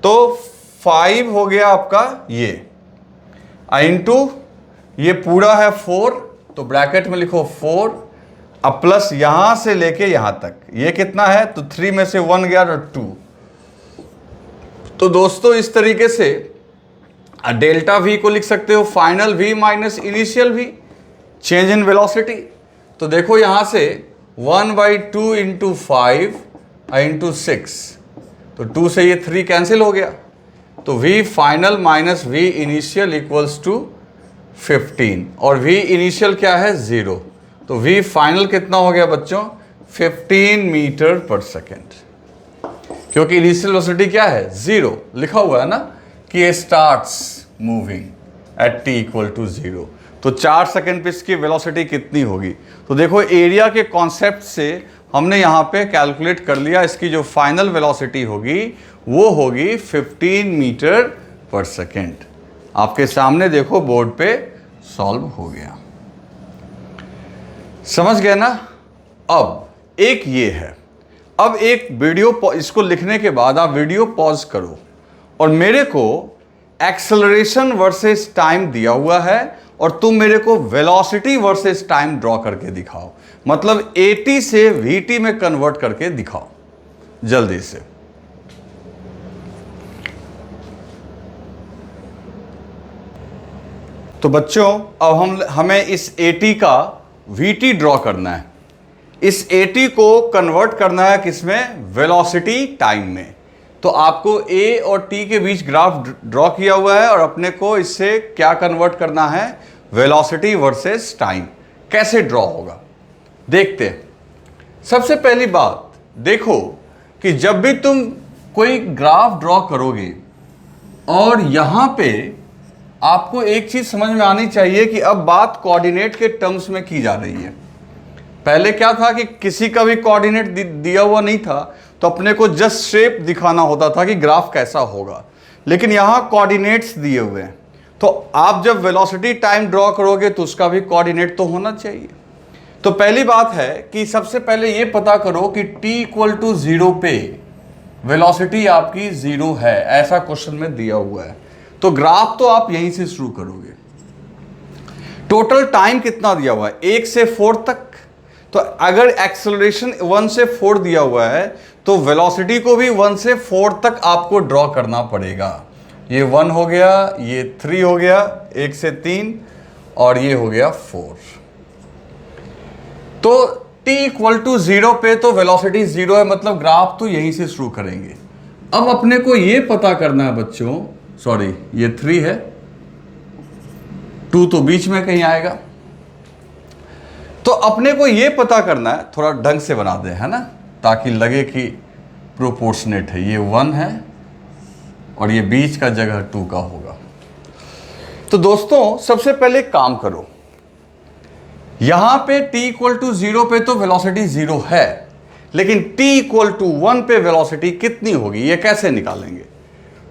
तो 5 हो गया आपका ये, इंटू ये पूरा है 4, तो ब्रैकेट में लिखो 4, अब प्लस यहां से लेके यहां तक ये कितना है, तो 3 में से 1 गया और 2। तो दोस्तों इस तरीके से डेल्टा V को लिख सकते हो final V minus initial V, change in velocity. तो देखो यहां से 1/2 इंटू 5 इंटू 6, तो 2 से ये 3 कैंसिल हो गया, तो V final minus V initial equals to 15, और V इनिशियल क्या है, 0, तो V फाइनल कितना हो गया बच्चों, 15 मीटर पर सेकेंड, क्योंकि इनिशियल वेलोसिटी क्या है, 0 लिखा हुआ है ना, कि ये starts moving at t equal to 0। तो 4 सेकेंड पे इसकी वेलोसिटी कितनी होगी? तो देखो एरिया के कॉन्सेप्ट से हमने यहाँ पे कैलकुलेट कर लिया, इसकी जो फाइनल वेलोसिटी होगी वो होगी 15 मीटर पर सेकेंड। आपके सामने देखो बोर्ड पे सॉल्व हो गया, समझ गए ना। अब एक ये है, अब एक वीडियो, इसको लिखने के बाद आप वीडियो पॉज करो और मेरे को एक्सेलरेशन वर्सेस टाइम दिया हुआ है और तुम मेरे को वेलोसिटी वर्सेस टाइम ड्रॉ करके दिखाओ, मतलब AT से VT में कन्वर्ट करके दिखाओ जल्दी से। तो बच्चों अब हमें इस AT का VT ड्रॉ करना है। इस AT को कन्वर्ट करना है किसमें? वेलोसिटी टाइम में। तो आपको A और T के बीच ग्राफ ड्रॉ किया हुआ है और अपने को इससे क्या कन्वर्ट करना है? Velocity versus time. कैसे ड्रॉ होगा देखते हैं। सबसे पहली बात देखो कि जब भी तुम कोई ग्राफ ड्रॉ करोगे और यहां पे आपको एक चीज समझ में आनी चाहिए कि अब बात कोऑर्डिनेट के टर्म्स में की जा रही है। पहले क्या था कि किसी का भी कोऑर्डिनेट दिया हुआ नहीं था, तो अपने को जस्ट शेप दिखाना होता था कि ग्राफ कैसा होगा, लेकिन यहां कोऑर्डिनेट्स दिए हुए हैं। तो आप जब वेलोसिटी टाइम ड्रॉ करोगे तो उसका भी कोऑर्डिनेट तो होना चाहिए। तो पहली बात है कि सबसे पहले ये पता करो कि t=0 पे वेलोसिटी आपकी 0 है, ऐसा क्वेश्चन में दिया हुआ है। तो ग्राफ तो आप यहीं से शुरू करोगे। टोटल टाइम कितना दिया हुआ है? 1 से 4 तक। तो अगर एक्सेलरेशन 1 से 4 दिया हुआ है तो वेलोसिटी को भी 1 से 4 तक आपको ड्रॉ करना पड़ेगा। ये 1 हो गया, ये 3 हो गया, 1 से 3, और ये हो गया 4। तो t=0 पे तो वेलोसिटी 0 है, मतलब ग्राफ तो यहीं से शुरू करेंगे। अब अपने को ये पता करना है बच्चों, सॉरी ये 3 है, 2 तो बीच में कहीं आएगा। तो अपने को ये पता करना है, थोड़ा ढंग से बना दे, है ना, ताकि लगे कि प्रोपोर्शनेट है। ये 1 है और ये बीच का जगह 2 का होगा। तो दोस्तों सबसे पहले काम करो, यहां पे t=0 पे तो वेलोसिटी 0 है, लेकिन t=1 पे वेलोसिटी कितनी होगी ये कैसे निकालेंगे?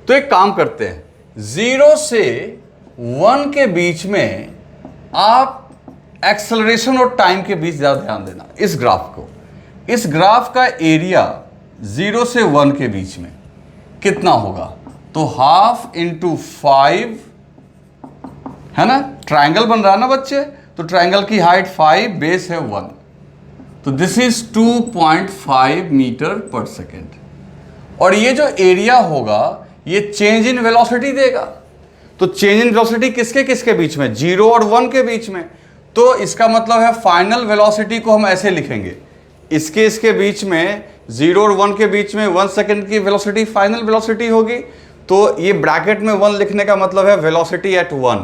तो एक काम करते हैं, 0 से 1 के बीच में आप एक्सेलरेशन और टाइम के बीच ज़्यादा ध्यान देना। इस ग्राफ को, इस ग्राफ का एरिया 0 से 1 के बीच में कितना होगा? तो 1/2 × 5, है ना, ट्रायंगल बन रहा है ना बच्चे, तो ट्रायंगल की हाइट 5, बेस है 1, तो this is 2.5 metre per second. और ये जो एरिया होगा ये चेंज इन वेलोसिटी देगा। तो चेंज इन वेलोसिटी किसके किसके बीच में? 0 और 1 के बीच में। तो इसका मतलब है फाइनल वेलोसिटी को हम ऐसे लिखेंगे, इसके बीच में 0 और 1 के बीच में 1 सेकेंड की वेलोसिटी फाइनल वेलोसिटी होगी। तो ये ब्रैकेट में 1 लिखने का मतलब है वेलोसिटी एट 1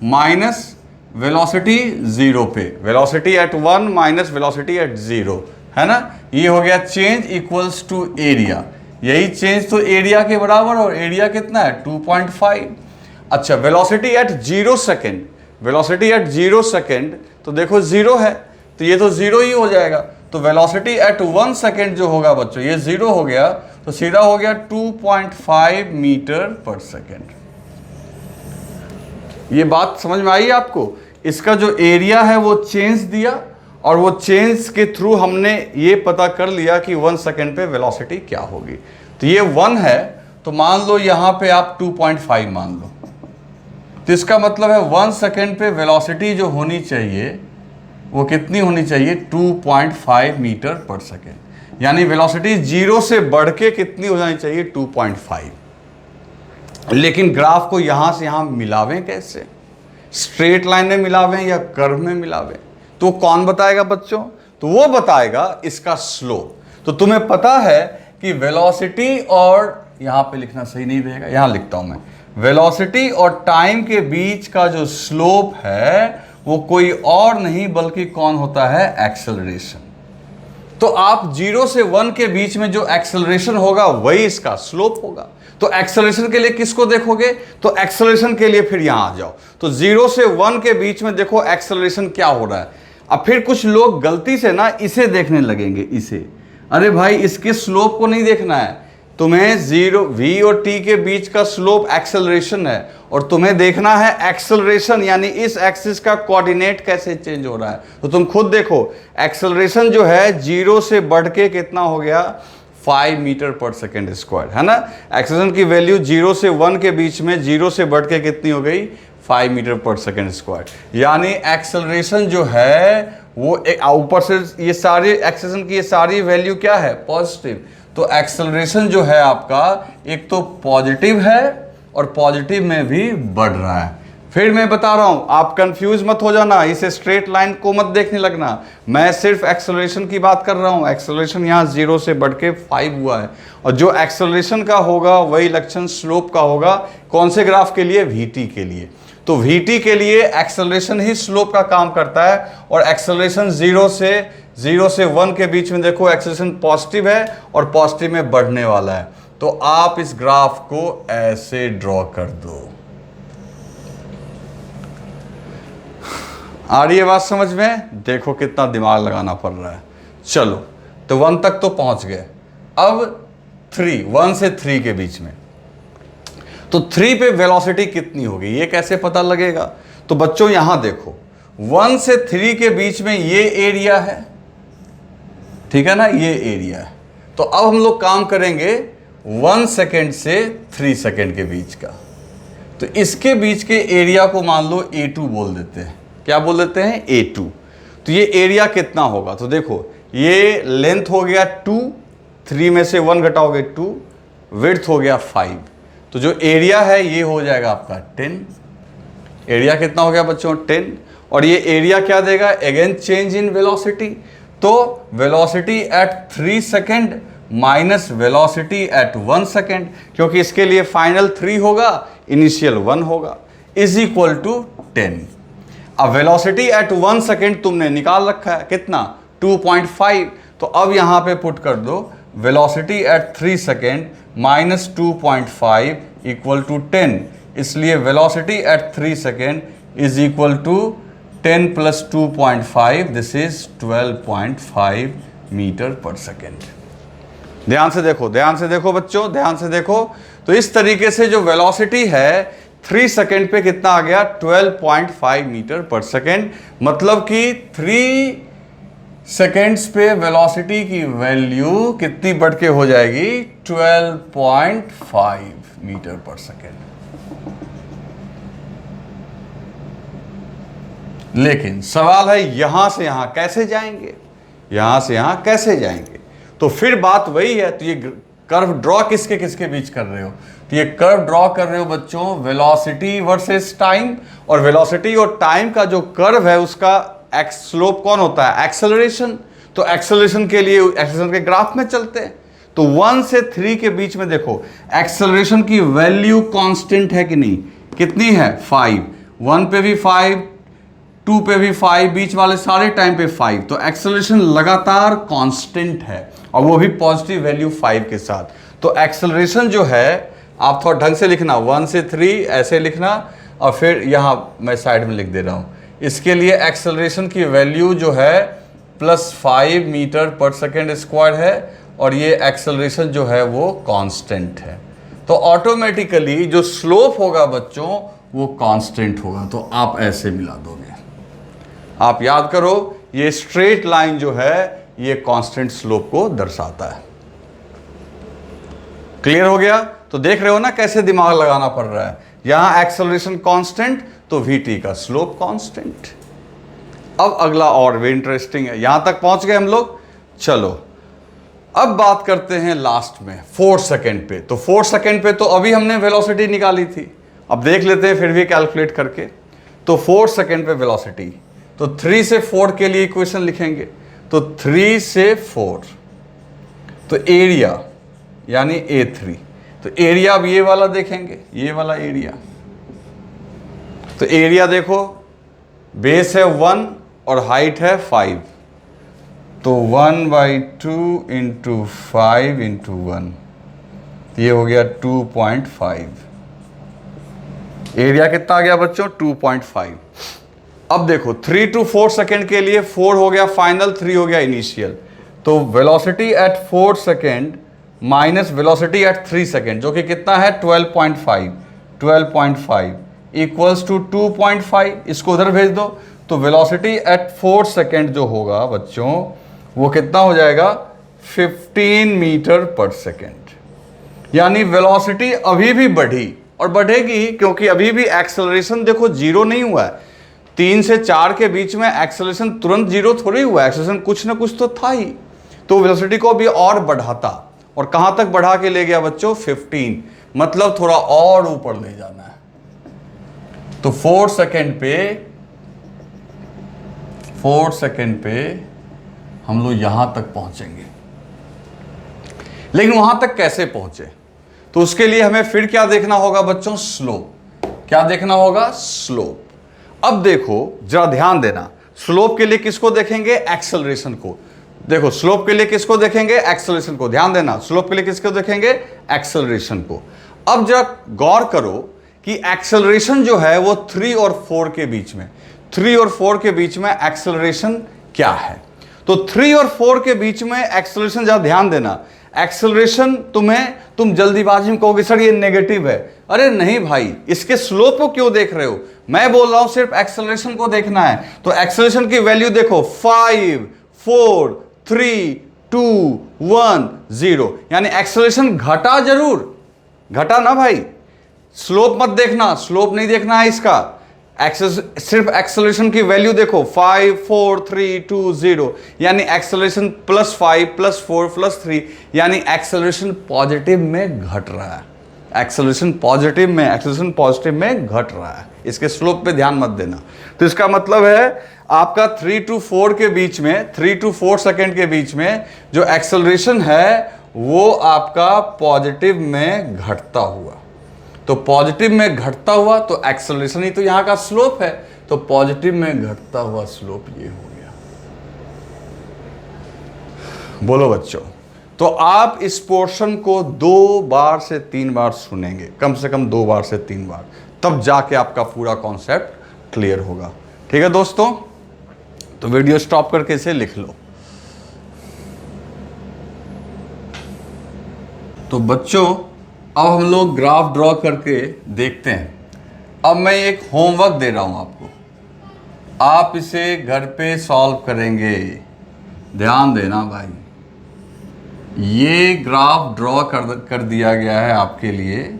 माइनस वेलोसिटी 0 पे, velocity at 1 minus velocity at 0, है ना। ये हो गया चेंज इक्वल्स टू एरिया। यही चेंज तो एरिया के बराबर, और एरिया कितना है? 2.5। अच्छा, velocity at 0 second, velocity at 0 second तो देखो 0 है, तो ये तो 0 ही हो जाएगा। तो वेलोसिटी एट 1 सेकेंड जो होगा बच्चों, ये 0 हो गया, तो सीधा हो गया 2.5 मीटर पर सेकेंड। ये बात समझ में आई आपको? इसका जो एरिया है वो चेंज दिया, और वो चेंज के थ्रू हमने ये पता कर लिया कि 1 सेकेंड पे वेलोसिटी क्या होगी। तो ये 1 है, तो मान लो यहाँ पे आप 2.5 मान लो, तो इसका मतलब है 1 सेकेंड पे वेलोसिटी जो होनी चाहिए वो कितनी होनी चाहिए? 2.5 मीटर पर सेकेंड। यानी वेलोसिटी 0 से बढ़ के कितनी हो जानी चाहिए? 2.5। लेकिन ग्राफ को यहां से यहां मिलावें कैसे? स्ट्रेट लाइन में मिलावें या कर्व में मिलावें? तो कौन बताएगा बच्चों? तो वो बताएगा इसका स्लोप। तो तुम्हें पता है कि वेलोसिटी, और यहां पे लिखना सही नहीं रहेगा, यहां लिखता हूं मैं, वेलोसिटी और टाइम के बीच का जो स्लोप है वो कोई और नहीं बल्कि कौन होता है? एक्सेलरेशन। तो आप 0 से 1 के बीच में जो एक्सेलरेशन होगा वही इसका स्लोप होगा। तो एक्सेलरेशन के लिए किसको देखोगे? तो एक्सेलरेशन के लिए फिर यहां आ जाओ। तो 0 से 1 के बीच में देखो एक्सेलरेशन क्या हो रहा है। अब फिर कुछ लोग गलती से ना इसे देखने लगेंगे, इसे, अरे भाई इसके स्लोप को नहीं देखना है, तुम्हें जीरो v और t के बीच का स्लोप एक्सेलरेशन है और तुम्हें देखना है एक्सेलरेशन यानी इस एक्सिस का कोऑर्डिनेट कैसे चेंज हो रहा है। तो तुम खुद देखो एक्सेलरेशन जो है 0 से बढ़ के कितना हो गया 5 मीटर पर सेकेंड स्क्वायर, है ना। एक्सेलरेशन की वैल्यू 0 से 1 के बीच में 0 से बढ़ के कितनी हो गई 5 मीटर पर सेकेंड स्क्वायर। यानी एक्सेलरेशन जो है वो एक ऊपर से ये सारी एक्सेलरेशन की ये सारी वैल्यू क्या है पॉजिटिव। तो एक्सेलरेशन जो है आपका एक तो पॉजिटिव है और पॉजिटिव में भी बढ़ रहा है। फिर मैं बता रहा हूं, आप कंफ्यूज मत हो जाना, इसे स्ट्रेट लाइन को मत देखने लगना। मैं सिर्फ एक्सेलरेशन की बात कर रहा हूं। एक्सेलरेशन यहाँ 0 से बढ़ के 5 हुआ है और जो एक्सेलरेशन का होगा वही लक्षण स्लोप का होगा। कौन से ग्राफ के लिए VT के लिए। तो VT के लिए एक्सेलरेशन ही स्लोप का काम करता है और एक्सेलरेशन 0 से 1 के बीच में देखो एक्सेलरेशन पॉजिटिव है और पॉजिटिव में बढ़ने वाला है। तो आप इस ग्राफ को ऐसे ड्रॉ कर दो। आ रही है बात समझ में। देखो कितना दिमाग लगाना पड़ रहा है। चलो तो 1 तक तो पहुंच गए। अब 1 से 3 के बीच में, तो 3 पे वेलोसिटी कितनी होगी ये कैसे पता लगेगा। तो बच्चों यहां देखो 1 से 3 के बीच में ये एरिया है, ठीक है ना, ये एरिया है। तो अब हम लोग काम करेंगे 1 सेकेंड से 3 सेकेंड के बीच का। तो इसके बीच के एरिया को मान लो A2 बोल देते हैं। क्या बोल देते हैं A2। तो ये एरिया कितना होगा। तो देखो ये लेंथ हो गया 2, 3 में से 1 घटाओगे 2, विड्थ हो गया 5। तो जो एरिया है ये हो जाएगा आपका 10। एरिया कितना हो गया बच्चों 10। और ये एरिया क्या देगा अगेन चेंज इन वेलोसिटी। तो velocity at 3 second minus velocity at 1 second, क्योंकि इसके लिए फाइनल 3 होगा इनिशियल 1 होगा, इज इक्वल टू 10। अब वेलोसिटी एट 1 सेकेंड तुमने निकाल रखा है कितना 2.5। तो अब यहां पे पुट कर दो velocity at 3 second minus 2.5 equal to 10। इसलिए velocity at 3 second is equal to 10 plus 2.5, this is 12.5 metre per second. ध्यान से देखो बच्चों, ध्यान से देखो। तो इस तरीके से जो वेलोसिटी है 3 सेकेंड पे कितना आ गया 12.5 मीटर पर सेकेंड। मतलब कि 3 सेकेंड्स पे वेलोसिटी की वैल्यू कितनी बढ़ के हो जाएगी 12.5 मीटर पर सेकेंड। लेकिन सवाल है यहां से यहां कैसे जाएंगे, यहां से यहां कैसे जाएंगे। तो फिर बात वही है। तो ये कर्व ड्रॉ किसके किसके बीच कर रहे हो। तो ये कर्व ड्रॉ कर रहे हो बच्चों वेलोसिटी वर्सेस टाइम। और वेलोसिटी और टाइम का जो कर्व है उसका स्लोप कौन होता है एक्सेलरेशन। तो एक्सेलरेशन के लिए एक्सेलरेशन के ग्राफ में चलते हैं। तो 1 से 3 के बीच में देखो एक्सेलरेशन की वैल्यू कांस्टेंट है कि नहीं, कितनी है 5। 1 पे भी 5, 2 पे भी 5, बीच वाले सारे टाइम पे 5। तो एक्सेलरेशन लगातार कांस्टेंट है और वो भी पॉजिटिव वैल्यू 5 के साथ। तो एक्सेलरेशन जो है आप थोड़ा ढंग से लिखना 1 से 3 ऐसे लिखना और फिर यहाँ मैं साइड में लिख दे रहा हूँ। इसके लिए एक्सेलरेशन की वैल्यू जो है +5 मीटर पर सेकेंड स्क्वायर है और ये एक्सेलरेशन जो है वो कांस्टेंट है। तो ऑटोमेटिकली जो स्लोप होगा बच्चों वो कांस्टेंट होगा। तो आप ऐसे मिला दोगे। आप याद करो ये स्ट्रेट लाइन जो है ये कांस्टेंट स्लोप को दर्शाता है। क्लियर हो गया। तो देख रहे हो ना कैसे दिमाग लगाना पड़ रहा है। यहां एक्सेलरेशन कांस्टेंट तो VT का स्लोप कांस्टेंट। अब अगला और भी इंटरेस्टिंग है। यहां तक पहुंच गए हम लोग। चलो अब बात करते हैं लास्ट में 4 सेकेंड पे। तो 4 सेकेंड पे तो अभी हमने वेलोसिटी निकाली थी। अब देख लेते हैं फिर भी कैलकुलेट करके। तो 4 सेकेंड पे वेलोसिटी, तो 3 से 4 के लिए इक्वेशन लिखेंगे। तो 3 से 4 तो एरिया यानी A3। तो एरिया अब ये वाला देखेंगे, ये वाला एरिया। तो एरिया देखो बेस है 1 और हाइट है 5। तो 1/2 इंटू 5 इंटू 1 ये हो गया 2.5। एरिया कितना आ गया बच्चों 2.5। अब देखो 3 to 4 सेकेंड के लिए 4 हो गया फाइनल, 3 हो गया इनिशियल। तो velocity at 4 second minus velocity at 3 second जो कि कितना है 12.5 इक्वल्स टू 2.5। इसको उधर भेज दो तो वेलोसिटी एट 4 सेकेंड जो होगा बच्चों वो कितना हो जाएगा 15 मीटर पर सेकेंड। यानी वेलोसिटी अभी भी बढ़ी और बढ़ेगी क्योंकि अभी भी एक्सेलरेशन देखो जीरो नहीं हुआ है। 3 से 4 के बीच में एक्सेलरेशन तुरंत जीरो थोड़ी हुआ है, एक्सेलरेशन कुछ ना कुछ तो था ही। तो वेलोसिटी को भी और बढ़ाता और कहां तक बढ़ा के ले गया बच्चों 15, मतलब थोड़ा और ऊपर ले जाना है। तो 4 सेकेंड पे हम लोग यहां तक पहुंचेंगे। लेकिन वहां तक कैसे पहुंचे, तो उसके लिए हमें फिर क्या देखना होगा बच्चों, स्लोप। क्या देखना होगा, स्लोप। अब देखो जरा ध्यान देना, स्लोप के लिए किसको देखेंगे, एक्सेलरेशन को। देखो स्लोप के लिए किसको देखेंगे, एक्सेलरेशन को। ध्यान देना, स्लोप के लिए किसको देखेंगे, एक्सेलरेशन को। अब जरा गौर करो कि एक्सेलरेशन जो है वो 3 और 4 के बीच में, 3 और 4 के बीच में एक्सेलरेशन क्या है। तो 3 और 4 के बीच में एक्सेलरेशन, जरा ध्यान देना, एक्सेलरेशन तुम जल्दीबाजी में कहोगे सर ये नेगेटिव है। अरे नहीं भाई, इसके स्लोप को क्यों देख रहे हो, मैं बोल रहा हूं सिर्फ एक्सेलरेशन को देखना है। तो एक्सेलरेशन की वैल्यू देखो 5 4 3 2 1 0, यानी एक्सेलरेशन घटा, जरूर घटा ना भाई। स्लोप मत देखना, स्लोप नहीं देखना है इसका, सिर्फ एक्सेलरेशन की वैल्यू देखो 5 4 3 2 0, यानी एक्सेलरेशन +5 +4 +3, यानी एक्सेलरेशन पॉजिटिव में घट रहा है। एक्सेलरेशन पॉजिटिव में घट रहा है। इसके स्लोप पे ध्यान मत देना। तो इसका मतलब है आपका 3 to 4 के बीच में, 3 to 4 सेकेंड के बीच में जो एक्सेलरेशन है वो आपका पॉजिटिव में घटता हुआ। तो पॉजिटिव में घटता हुआ तो एक्सेलरेशन ही तो यहां का स्लोप है, तो पॉजिटिव में घटता हुआ स्लोप ये हो गया। बोलो बच्चों, तो आप इस पोर्शन को 2 बार से 3 बार सुनेंगे, कम से कम 2 बार से 3 बार, तब जाके आपका पूरा कॉन्सेप्ट क्लियर होगा। ठीक है दोस्तों, तो वीडियो स्टॉप करके इसे लिख लो। तो बच्चों अब हम लोग ग्राफ ड्रॉ करके देखते हैं। अब मैं एक होमवर्क दे रहा हूं आपको, आप इसे घर पे सॉल्व करेंगे। ध्यान देना भाई, ये ग्राफ ड्रॉ कर दिया गया है आपके लिए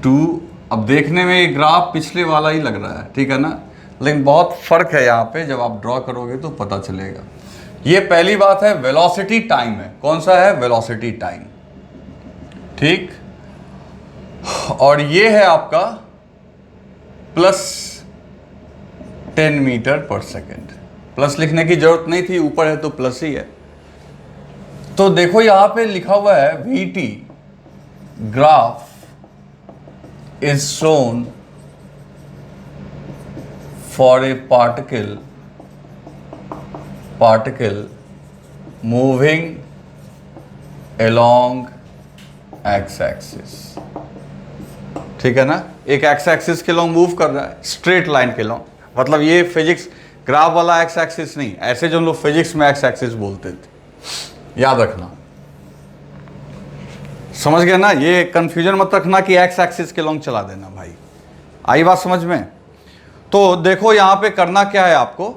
2। अब देखने में ये ग्राफ पिछले वाला ही लग रहा है, ठीक है ना, लेकिन बहुत फर्क है यहाँ पे, जब आप ड्रॉ करोगे तो पता चलेगा। ये पहली बात है, वेलोसिटी टाइम है। कौन सा है, वेलोसिटी टाइम, ठीक। और ये है आपका +10 मीटर पर सेकेंड। प्लस लिखने की जरूरत नहीं थी, ऊपर है तो प्लस ही है। तो देखो यहां पे लिखा हुआ है VT graph is shown for a particle moving along x axis. ठीक है ना, एक एक्स एक्सिस के लॉन्ग मूव कर रहा है, स्ट्रेट लाइन के लॉन्ग। मतलब ये फिजिक्स ग्राफ वाला एक्स एक्सिस नहीं, ऐसे जो लोग फिजिक्स में एक्स एक्सिस बोलते थे, याद रखना। समझ गए ना, ये कंफ्यूजन मत रखना कि एक्स एक्सिस के लॉन्ग चला देना भाई। आई बात समझ में। तो देखो यहां पे करना क्या है आपको,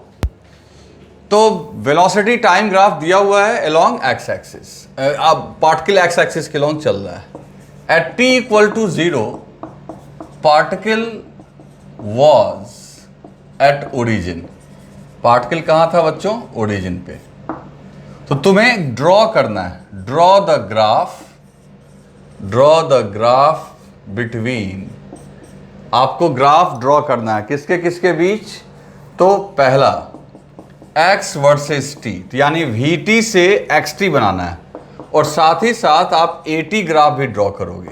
तो वेलोसिटी टाइम ग्राफ दिया हुआ है अलोंग एक्स एक्सिस, अब पार्टिकल एक्स एक्सिस के लॉन्ग चल रहा है। At t = 0 particle was at origin. Particle कहां था बच्चों, ओरिजिन पे। तो तुम्हें ड्रॉ करना है, ड्रॉ द ग्राफ बिटवीन, आपको ग्राफ ड्रॉ करना है किसके किसके बीच। तो पहला x वर्सेस t, यानी vt से xt बनाना है, और साथ ही साथ आप at ग्राफ भी ड्रॉ करोगे।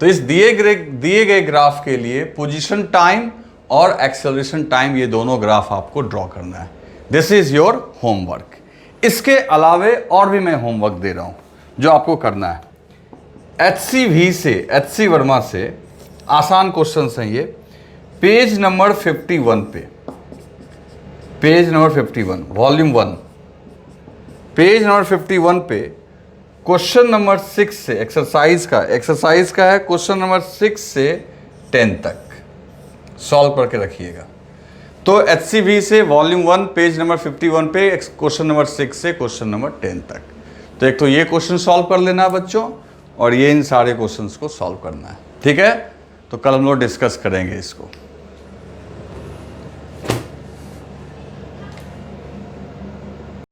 तो इस दिए गए ग्राफ के लिए पोजीशन टाइम और एक्सेलरेशन टाइम, ये दोनों ग्राफ आपको ड्रॉ करना है। This is your homework. इसके अलावे और भी मैं होमवर्क दे रहा हूं जो आपको करना है। HC वर्मा से आसान क्वेश्चन हैं ये, पेज नंबर 51 पे, page number 51 volume 1 page number 51 पे क्वेश्चन नंबर 6 से एक्सरसाइज का है क्वेश्चन नंबर 6 से 10 तक सॉल्व करके रखिएगा। तो HCV से वॉल्यूम 1 पेज नंबर 51 पे क्वेश्चन नंबर 6 से क्वेश्चन नंबर 10 तक। तो एक तो ये क्वेश्चन सॉल्व कर लेना है बच्चों, और ये इन सारे क्वेश्चंस को सॉल्व करना है, ठीक है। तो कल हम लोग डिस्कस करेंगे इसको।